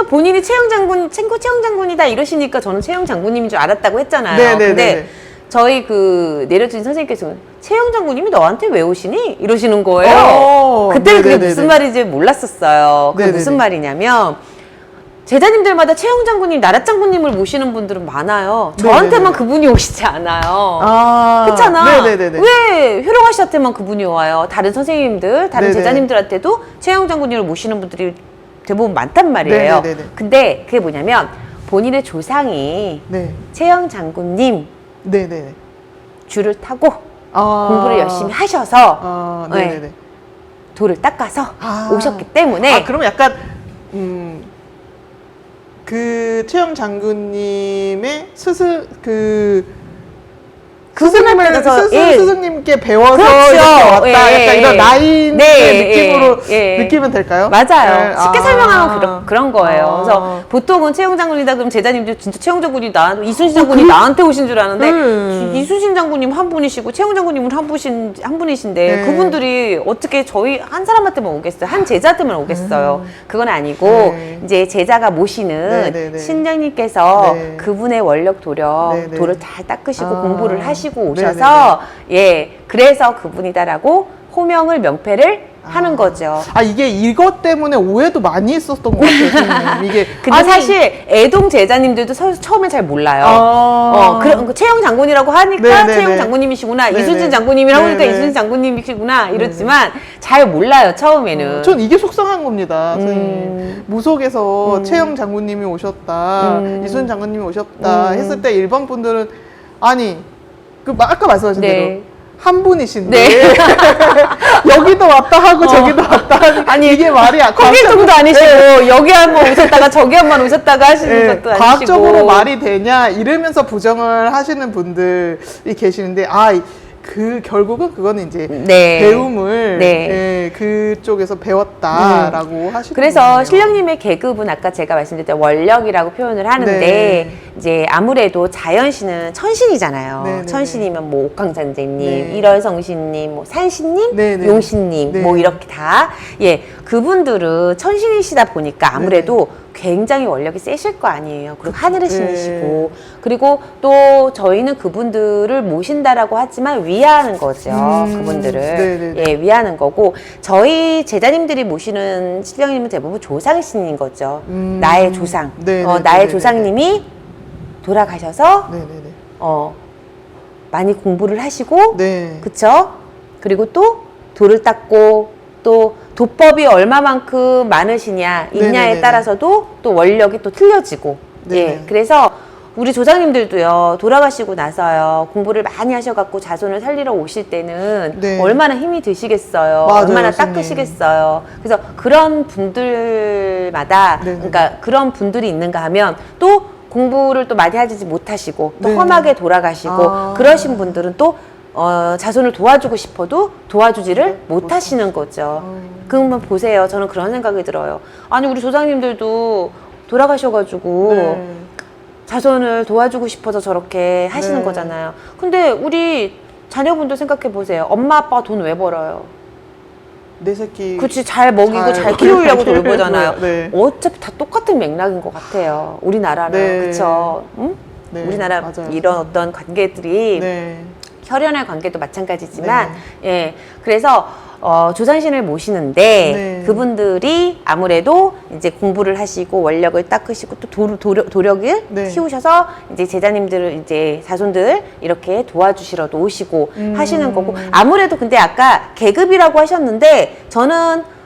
본인이 최영 장군이다 이러시니까 저는 최영 장군님인 줄 알았다고 했잖아요. 네네네네. 근데 저희 그 내려주신 선생님께서 최영 장군님이 너한테 왜 오시니? 이러시는 거예요. 그때는 그게 네네네네. 무슨 말인지 몰랐었어요. 그게 네네네. 무슨 말이냐면 제자님들마다 최영 장군님, 나라 장군님을 모시는 분들은 많아요. 저한테만 네네네. 그분이 오시지 않아요. 아, 그렇잖아. 네네네네. 왜 효령아 씨한테만 그분이 와요? 다른 선생님들, 다른 네네. 제자님들한테도 최영 장군님을 모시는 분들이 대부분 많단 말이에요. 네네네네. 근데 그게 뭐냐면 본인의 조상이 네. 최영 장군님 네네. 줄을 타고 아. 공부를 열심히 하셔서 아, 네, 네네네. 돌을 닦아서 아. 오셨기 때문에 아, 그럼 약간 그 최영 장군님의 스승님께 배워서 그렇죠. 이렇게 왔다. 예, 약간 예, 이런 예. 라인의 네, 느낌으로 예, 예. 느끼면 될까요? 맞아요. 네. 쉽게 아. 설명하면 그런 거예요. 아. 그래서 보통은 최영 장군이다 그럼 제자님들 진짜 최영 장군이 이순신 장군이 나한테 오신 줄 아는데 이순신 장군님 한 분이시고 최영 장군님은 한 분이신데 네. 그분들이 어떻게 저희 한 사람한테만 오겠어요? 한 제자한테만 오겠어요? 그건 아니고 네. 이제 제자가 모시는 네, 네, 네. 신장님께서 네. 그분의 원력 도력 네, 네. 돌을 잘 닦으시고 아. 공부를 하시고 네, 오셔서 예 그래서 그분이다라고 호명을 명패를 하는 거죠. 아, 이게 이것 때문에 오해도 많이 있었던 것 같아요, 선생님. 이게. 근데 사실 애동 제자님들도 처음엔 잘 몰라요. 그 최영 장군이라고 하니까 네네네. 최영 장군님이시구나. 네네. 이순신 장군님이라고 하니까 네네. 이순신 장군님이시구나. 이렇지만 잘 몰라요, 처음에는. 전 이게 속상한 겁니다, 선생님. 무속에서 최영 장군님이 오셨다, 이순 장군님이 오셨다 했을 때 일반 분들은 아니, 아까 말씀하신 네. 대로 한 분이신데 네. 여기도 왔다 하고 저기도 왔다 하니 아니, 이게 말이 거길정도 아니시고 여기 한 번 오셨다가 저기 한 번 오셨다가 하시는 것도 아니시고 과학적으로 말이 되냐 이러면서 부정을 하시는 분들이 계시는데 그 결국은 그거는 이제 네. 배움을 네. 예, 그쪽에서 배웠다라고 하시는 그래서 거예요. 신령님의 계급은 아까 제가 말씀드렸던 원력이라고 표현을 하는데 네. 이제 아무래도 자연신은 천신이잖아요. 네, 네, 천신이면 뭐 옥황장제님, 네. 일월성신님, 뭐 산신님, 네, 네. 용신님 네. 뭐 이렇게 다 그분들은 천신이시다 보니까 아무래도 굉장히 원력이 세실 거 아니에요. 그리고 하늘의 신이시고 그리고 또 저희는 그분들을 모신다라고 하지만 위하는 거죠. 그분들을 네네네. 예, 위하는 거고 저희 제자님들이 모시는 신령님은 대부분 조상신인 거죠. 나의 조상, 네네네네네. 나의 조상님이 돌아가셔서 네네네. 많이 공부를 하시고 네. 그쵸? 그리고 또 돌을 닦고 또 도법이 얼마만큼 많으시냐 있냐에 네네네네. 따라서도 또 원력이 또 틀려지고 네네. 예 그래서 우리 조상님들도요 돌아가시고 나서요 공부를 많이 하셔갖고 자손을 살리러 오실 때는 네. 얼마나 힘이 드시겠어요. 맞아요, 얼마나 선생님. 닦으시겠어요. 그래서 그런 분들마다 네네. 그러니까 그런 분들이 있는가 하면 또 공부를 또 많이 하지 못하시고 또 네. 험하게 돌아가시고 그러신 분들은 또 자손을 도와주고 싶어도 도와주지를 못하시는 거죠. 그러면 보세요. 저는 그런 생각이 들어요. 아니 우리 조상님들도 돌아가셔가지고 네. 자손을 도와주고 싶어서 저렇게 하시는 네. 거잖아요. 근데 우리 자녀분들 생각해 보세요. 엄마 아빠가 돈 왜 벌어요? 내 새끼. 그치 잘 먹이고 잘 키우려고 돈 벌잖아요. 네. 어차피 다 똑같은 맥락인 것 같아요. 우리나라는 네. 그쵸? 응? 네, 우리나라 맞아요. 이런 어떤 관계들이 네. 혈연의 관계도 마찬가지지만 예 그래서 조상신을 모시는데 네. 그분들이 아무래도 이제 공부를 하시고 원력을 닦으시고 또 도력을 네. 키우셔서 이제 제자님들을 이제 자손들 이렇게 도와주시러도 오시고 하시는 거고 아무래도 근데 아까 계급이라고 하셨는데 저는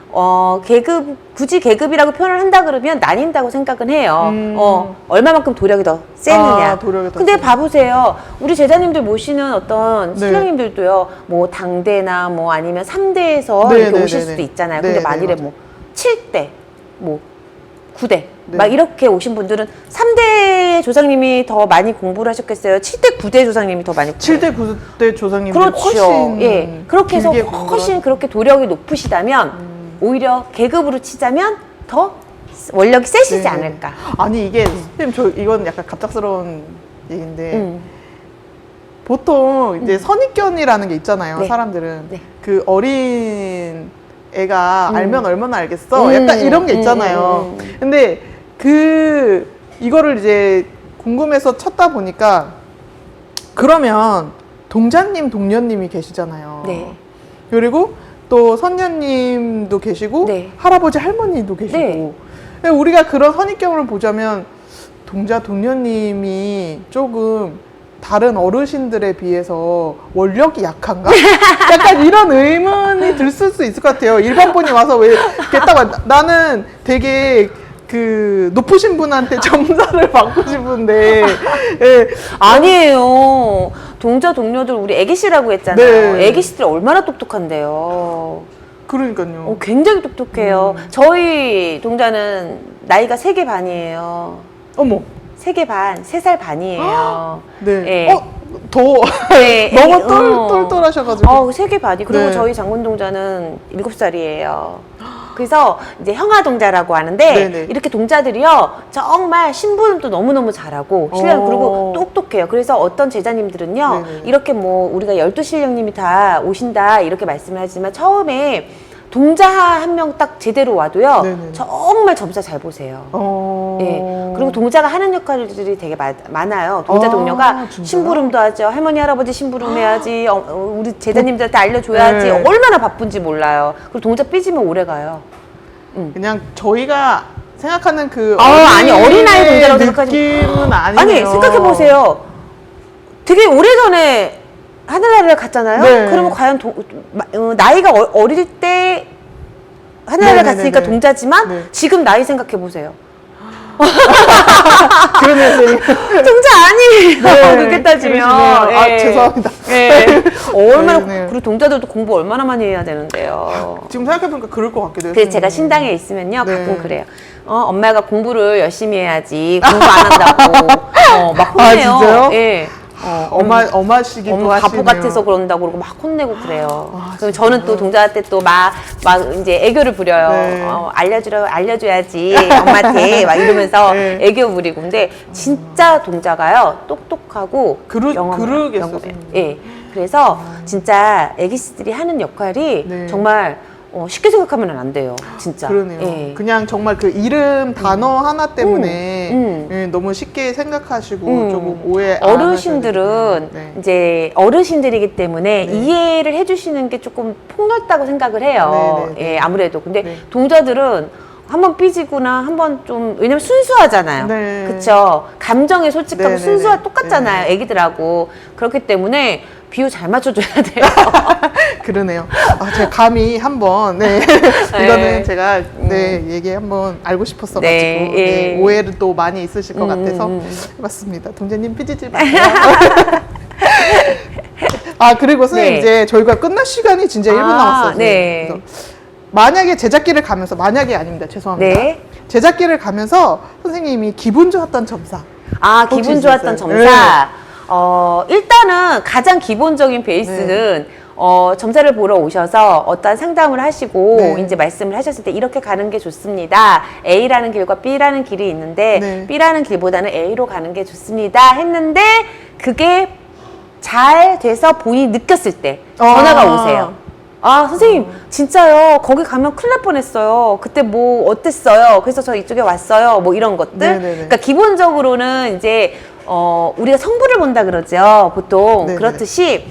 굳이 계급이라고 표현을 한다 그러면 나뉜다고 생각은 해요. 얼마만큼 도력이 더 세느냐. 도력이 더 근데 세냐. 봐보세요. 우리 제자님들 모시는 어떤 네. 신령님들도요, 뭐 당대나 뭐 아니면 3대에서 네, 이렇게 네, 오실 네, 수도 네. 있잖아요. 네, 근데 네, 만일에 맞아요. 뭐 7대, 뭐 9대, 네. 막 이렇게 오신 분들은 3대 조상님이 더 많이 공부를 하셨겠어요? 7대, 9대 조상님이 더 많이 7대 9대 조상님이 그렇죠. 훨씬 예. 그렇게 해서 길게 훨씬 그렇게 도력이 높으시다면 오히려 계급으로 치자면 더 원력이 세시지 네. 않을까. 아니 이게 선생님 이건 약간 갑작스러운 얘기인데 보통 이제 선입견이라는 게 있잖아요. 네. 사람들은 네. 그 어린 애가 알면 얼마나 알겠어. 약간 이런 게 있잖아요. 근데 이거를 이제 궁금해서 쳤다 보니까 그러면 동자님, 동녀님이 계시잖아요. 네. 그리고 또 선녀님도 계시고 네. 할아버지, 할머니도 계시고 네. 근데 우리가 그런 선입견을 보자면 동자, 동녀님이 조금 다른 어르신들에 비해서 원력이 약한가? 약간 이런 의문이 들을 수 있을 것 같아요. 일반 분이 와서 왜 이렇게 나는 되게 그 높으신 분한테 점사를 받고 싶은데 예. 아니에요. 동자 동료들 우리 애기씨라고 했잖아요. 네. 애기씨들 얼마나 똑똑한데요. 그러니까요. 굉장히 똑똑해요. 저희 동자는 나이가 3개 반이에요. 어머. 3개 반, 3살 반이에요. 네. 예. 더 네, 너무 애기, 똘똘하셔가지고. 3개 반이. 그리고 네. 저희 장군 동자는 7살이에요. 그래서 이제 형아 동자라고 하는데 네네. 이렇게 동자들이요 정말 신부름도 너무너무 잘하고 신령 그리고 똑똑해요. 그래서 어떤 제자님들은요 네네. 이렇게 뭐 우리가 12신령님이 다 오신다 이렇게 말씀을 하지만 처음에 동자 한 명 딱 제대로 와도요. 네네네. 정말 점사 잘 보세요. 예. 그리고 동자가 하는 역할들이 되게 많아요. 동자 동료가 진짜요? 심부름도 하죠. 할머니, 할아버지 심부름 해야지. 우리 제자님들한테 알려줘야지. 네. 얼마나 바쁜지 몰라요. 그리고 동자 삐지면 오래 가요. 그냥 저희가 생각하는 그 아니, 어린아이 동자라고 생각하지 느낌은 아니에요. 아니, 생각해보세요. 되게 오래전에 하늘나라를 갔잖아요. 네. 그러면 과연 나이가 어릴 때 하늘나라를 네네네네. 갔으니까 동자지만 네. 지금 나이 생각해보세요. 그러네요. 동자 아니에요. 그렇게 따지면. 그러시네요. 죄송합니다. 예. 얼마나 네. 그리고 동자들도 공부 얼마나 많이 해야 되는데요. 지금 생각해보니까 그럴 것 같기도 해요. 그래서 제가 신당에 있으면요, 네. 가끔 그래요. 엄마가 공부를 열심히 해야지 공부 안 한다고 막 혼내요. 아, 진짜요? 예. 엄마시기도 엄마 바보 하시네요. 같아서 그런다고 그러고 막 혼내고 그래요. 아, 그럼 저는 또 동자한테 또 막 이제 애교를 부려요. 네. 알려줘야지 엄마한테 막 이러면서 네. 애교 부리고. 근데 진짜 동자가요 똑똑하고 그러겠어요. 예. 그래서 진짜 애기씨들이 하는 역할이 네. 정말 쉽게 생각하면 안 돼요. 진짜. 그러네요. 예. 그냥 정말 그 이름 단어 하나 때문에 음. 예, 너무 쉽게 생각하시고 조금 오해 안 어르신들은 하셔야 되겠네요. 네. 이제 어르신들이기 때문에 네. 이해를 해주시는 게 조금 폭넓다고 생각을 해요. 네, 네, 네. 예, 아무래도. 근데 네. 동자들은 한번 삐지거나 한번 좀, 왜냐면 순수하잖아요. 네. 그쵸? 감정에 솔직하고 네, 네, 순수하 네. 똑같잖아요. 네. 애기들하고. 그렇기 때문에 비유 잘 맞춰줘야 돼요. 그러네요. 제가 감히 한번 이거는 제가 얘기 한번 알고 싶었어가지고 네, 예. 오해를 또 많이 있으실 것 같아서 해봤습니다. 동재님 삐지지 마세요. 그리고 선생님 네. 이제 저희가 끝날 시간이 진짜 1분 남았어요. 네. 그래서 만약에 제작기를 가면서 만약에 아닙니다. 죄송합니다. 네. 제작기를 가면서 선생님이 기분 좋았던 점사. 혹시 기분 좋았던 있었어요? 점사. 일단은 가장 기본적인 베이스는 점사를 보러 오셔서 어떠한 상담을 하시고 네. 이제 말씀을 하셨을 때 이렇게 가는 게 좋습니다. A라는 길과 B라는 길이 있는데 네. B라는 길보다는 A로 가는 게 좋습니다. 했는데 그게 잘 돼서 본인이 느꼈을 때 전화가 오세요. 선생님, 진짜요. 거기 가면 큰일 날 뻔했어요. 그때 뭐 어땠어요? 그래서 저 이쪽에 왔어요. 뭐 이런 것들. 네네네. 그러니까 기본적으로는 이제 우리가 성부를 본다 그러죠. 보통. 네네. 그렇듯이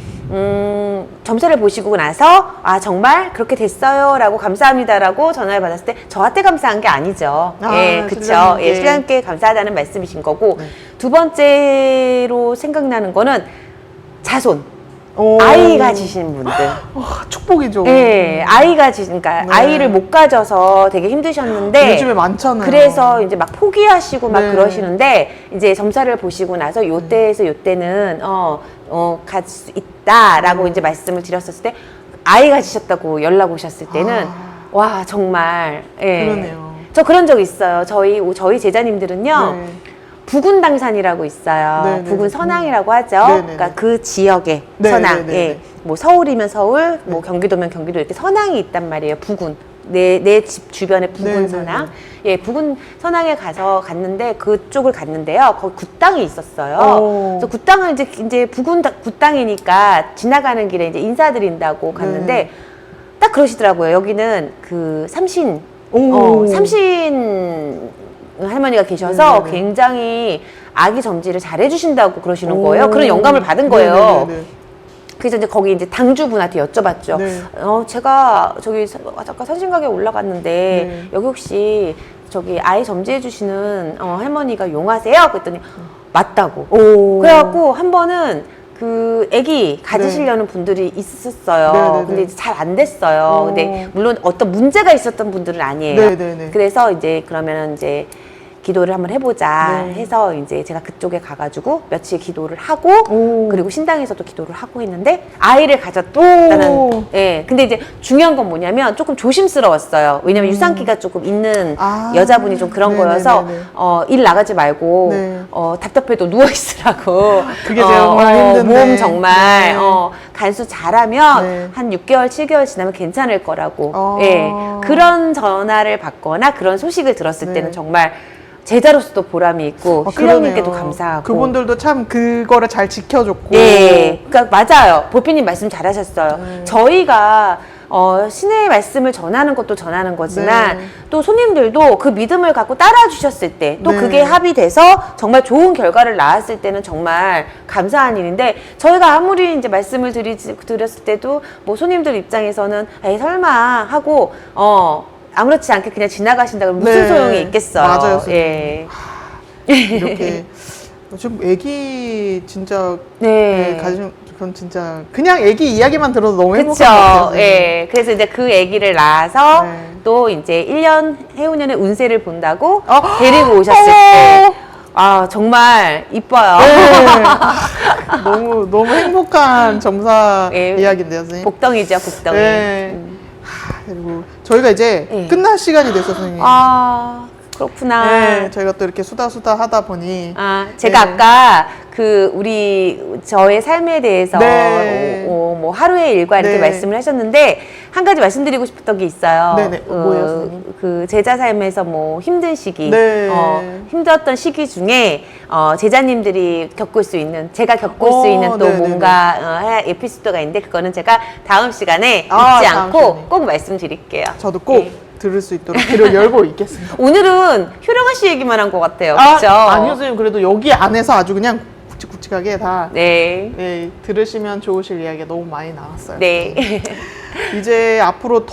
점사를 보시고 나서 정말 그렇게 됐어요. 라고 감사합니다라고 전화를 받았을 때 저한테 감사한 게 아니죠. 예, 그쵸. 신랑님께. 예, 신랑께 감사하다는 말씀이신 거고. 네. 두 번째로 생각나는 거는 자손. 오. 아이 가지신 분들. 축복이죠. 그러니까 네. 아이를 못 가져서 되게 힘드셨는데 요즘에 많잖아요. 그래서 이제 막 포기하시고 막 네. 그러시는데 이제 점사를 보시고 나서 요때에서 요때는 갈 수 있다라고 이제 말씀을 드렸었을 때 아이 가지셨다고 연락 오셨을 때는 와 정말 그러네요. 저 그런 적 있어요. 저희 제자님들은요. 네. 부군당산이라고 있어요. 네네네. 부군 선왕이라고 하죠. 네네네. 그러니까 그 지역의 네네네네. 선왕. 예. 뭐 서울이면 서울, 뭐 경기도면 경기도 이렇게 선왕이 있단 말이에요. 부군. 내 집 주변에 부군 네네네. 선왕. 예, 부군 선왕에 갔는데 그쪽을 갔는데요. 거기 굿당이 있었어요. 오. 그래서 굿당은 이제 부군 굿당이니까 지나가는 길에 이제 인사드린다고 갔는데 네. 딱 그러시더라고요. 여기는 그 삼신 할머니가 계셔서 네네네. 굉장히 아기 점지를 잘 해주신다고 그러시는 거예요. 그런 영감을 받은 거예요. 네네네네. 그래서 이제 거기 이제 당주분한테 여쭤봤죠. 네. 제가 저기 잠깐 산신가게 올라갔는데 네. 여기 혹시 저기 아이 점지해 주시는 할머니가 용하세요? 그랬더니 맞다고. 오. 그래갖고 한 번은 그 아기 가지시려는 분들이 있었어요. 네네네. 근데 이제 잘 안 됐어요. 근데 물론 어떤 문제가 있었던 분들은 아니에요. 네네네. 그래서 이제 그러면 이제 기도를 한번 해보자 네. 해서 이제 제가 그쪽에 가가지고 며칠 기도를 하고 오. 그리고 신당에서도 기도를 하고 했는데 아이를 가졌다는 오. 예 근데 이제 중요한 건 뭐냐면 조금 조심스러웠어요. 왜냐면 유산기가 조금 있는 여자분이 좀 그런 네네네네. 거여서 일 나가지 말고 네. 답답해도 누워 있으라고 그게 정말 힘든데. 몸 정말 네. 간수 잘하면 네. 한 6개월 7개월 지나면 괜찮을 거라고 어. 예 그런 전화를 받거나 그런 소식을 들었을 네. 때는 정말 제자로서도 보람이 있고 신령님께도 그러네요. 감사하고 그분들도 참 그거를 잘 지켜줬고. 예, 그러니까 맞아요. 보피님 말씀 잘하셨어요. 저희가 신의 말씀을 전하는 것도 전하는 거지만 네. 또 손님들도 그 믿음을 갖고 따라 주셨을 때 또 네. 그게 합의돼서 정말 좋은 결과를 낳았을 때는 정말 감사한 일인데 저희가 아무리 이제 말씀을 드렸을 때도 뭐 손님들 입장에서는 에이 설마 하고 아무렇지 않게 그냥 지나가신다 그러면 무슨 네. 소용이 있겠어요. 맞아요, 선생님. 예. 이렇게 좀 애기 진짜 네. 가지면 그건 진짜 그냥 애기 이야기만 들어도 너무 행복한 그쵸. 것 같아요. 선생님. 예. 그래서 이제 그 아기를 낳아서 네. 또 이제 1년, 해운년의 운세를 본다고 어? 데리고 오셨을 때. 아, 정말 이뻐요. 네. 너무 행복한 점사 예. 이야기인데요, 선생님. 복덩이죠, 복덩이. 네. 그리고 저희가 이제 예. 끝날 시간이 됐어요, 선생님. 아, 그렇구나. 네, 저희가 또 이렇게 수다 하다 보니 아, 제가 네. 아까 저의 삶에 대해서 네. 뭐 하루의 일과 이렇게 네. 말씀을 하셨는데 한 가지 말씀드리고 싶었던 게 있어요. 네네. 뭐예요, 선생님? 그 제자 삶에서 뭐 힘든 시기, 네. 힘들었던 시기 중에 제자님들이 겪을 수 있는, 제가 겪을 수 있는 또 네네네. 뭔가 에피소드가 있는데 그거는 제가 다음 시간에 아, 잊지 다음 않고 시간에. 꼭 말씀드릴게요. 저도 꼭 네. 들을 수 있도록 귀를 열고 있겠습니다. 오늘은 효령아 씨 얘기만 한 것 같아요. 아, 그렇죠? 아니요, 선생님. 그래도 여기 안에서 아주 그냥 굵직굵직하게 다 네. 들으시면 좋으실 이야기가 너무 많이 나왔어요. 네. 이제 앞으로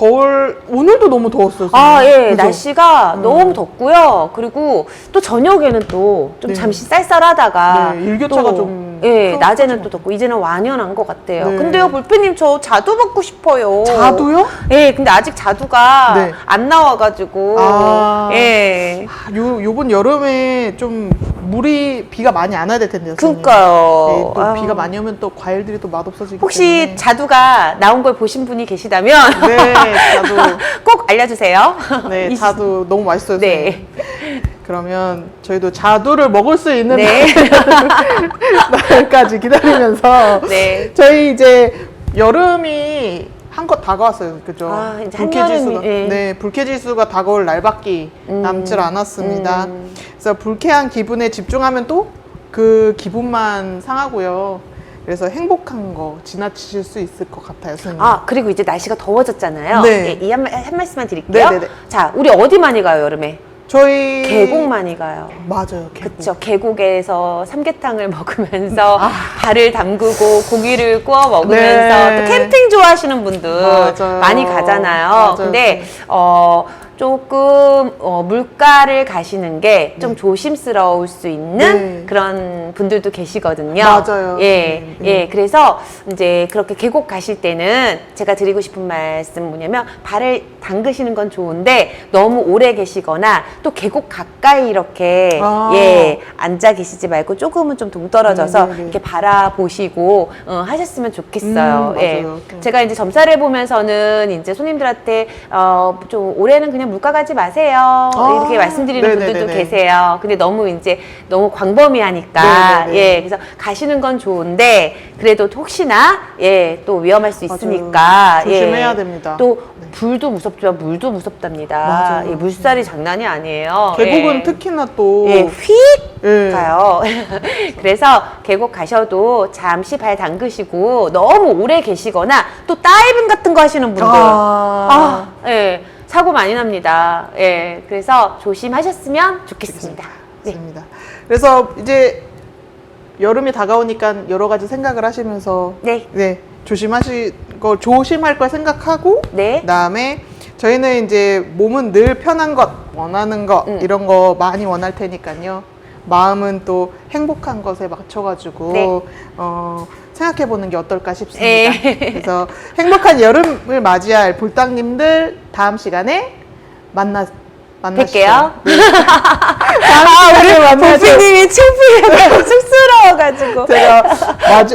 오늘도 너무 더웠어요. 선생님. 아, 예. 그죠? 날씨가 너무 덥고요. 그리고 또 저녁에는 또 좀 네. 잠시 쌀쌀하다가 네, 일교차가 또, 좀 예, 큰 낮에는 것 또 덥고 이제는 완연한 것 같아요. 네. 근데요, 볼펜님 저 자두 먹고 싶어요. 자두요? 예, 근데 아직 자두가 네. 안 나와가지고. 아. 예. 요번 여름에 좀 비가 많이 안 와야 될 텐데요. 선생님. 그러니까요. 네, 또 아유. 비가 많이 오면 또 과일들이 또 맛없어지기 혹시 때문에. 자두가 나온 걸 보신 분이 계시다면 네, 자두. 꼭 알려주세요. 네, 자두 너무 맛있어요. 네. 선생님. 그러면 저희도 자두를 먹을 수 있는 네. 날까지 기다리면서 네. 저희 이제 여름이 한껏 다가왔어요. 그죠? 아, 이제 불쾌지수가 한여름이, 예. 네, 불쾌지수가 다가올 날밖에 남질 않았습니다. 그래서 불쾌한 기분에 집중하면 또 그 기분만 상하고요. 그래서 행복한 거 지나치실 수 있을 것 같아요, 선생님. 아, 그리고 이제 날씨가 더워졌잖아요. 네. 예, 한 말씀만 드릴게요. 네네네. 자, 우리 어디 많이 가요, 여름에? 저희 계곡 많이 가요. 맞아요. 계곡. 그쵸. 계곡에서 삼계탕을 먹으면서 아. 발을 담그고 고기를 구워 먹으면서 네. 또 캠핑 좋아하시는 분들 맞아요. 많이 가잖아요. 맞아요. 근데, 조금 물가를 가시는 게 좀 조심스러울 수 있는 네. 그런 분들도 계시거든요. 맞아요. 예, 네. 예. 그래서 이제 그렇게 계곡 가실 때는 제가 드리고 싶은 말씀 뭐냐면 발을 담그시는 건 좋은데 너무 오래 계시거나 또 계곡 가까이 이렇게 아. 예 앉아 계시지 말고 조금은 좀 동떨어져서 네네네. 이렇게 바라보시고 하셨으면 좋겠어요. 예. 맞아요. 네. 제가 이제 점사를 보면서는 이제 손님들한테 좀 올해는 그냥 물가 가지 마세요 이렇게 말씀드리는 분들도 네네네네. 계세요. 근데 너무 광범위하니까 네네네. 예 그래서 가시는 건 좋은데 그래도 혹시나 또 위험할 수 맞아요. 있으니까 조심해야 됩니다. 또 불도 무섭지만 물도 무섭답니다. 맞아요. 예, 물살이 장난이 아니에요. 계곡은 예. 특히나 또 휙 예. 가요. 그래서 계곡 가셔도 잠시 발 담그시고 너무 오래 계시거나 또 다이빙 같은 거 하시는 분들 예, 사고 많이 납니다. 예, 그래서 조심하셨으면 좋겠습니다. 네. 맞습니다. 그래서 이제 여름이 다가오니까 여러 가지 생각을 하시면서 네. 조심할 걸 생각하고 네. 그다음에 저희는 이제 몸은 늘 편한 것, 원하는 것 이런 거 많이 원할 테니까요. 마음은 또 행복한 것에 맞춰가지고 네. 생각해보는 게 어떨까 싶습니다. 네. 그래서 행복한 여름을 맞이할 볼당님들 다음 시간에 만나시죠. 뵐게요. 네. 다음 시간에 만나죠. 보피님이 창피해서 쑥스러워가지고. 제가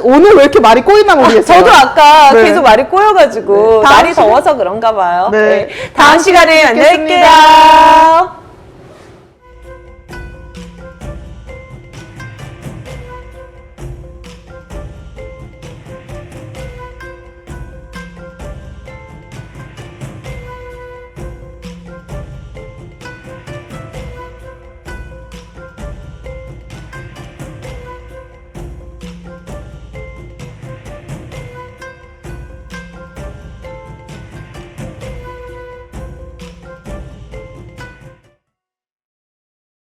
오늘 왜 이렇게 말이 꼬이나 모르겠어요. 저도 아까 네. 계속 말이 꼬여가지고 네. 다음 날이 더워서 그런가 봐요. 네. 다음 시간에 뵙겠습니다. 만날게요.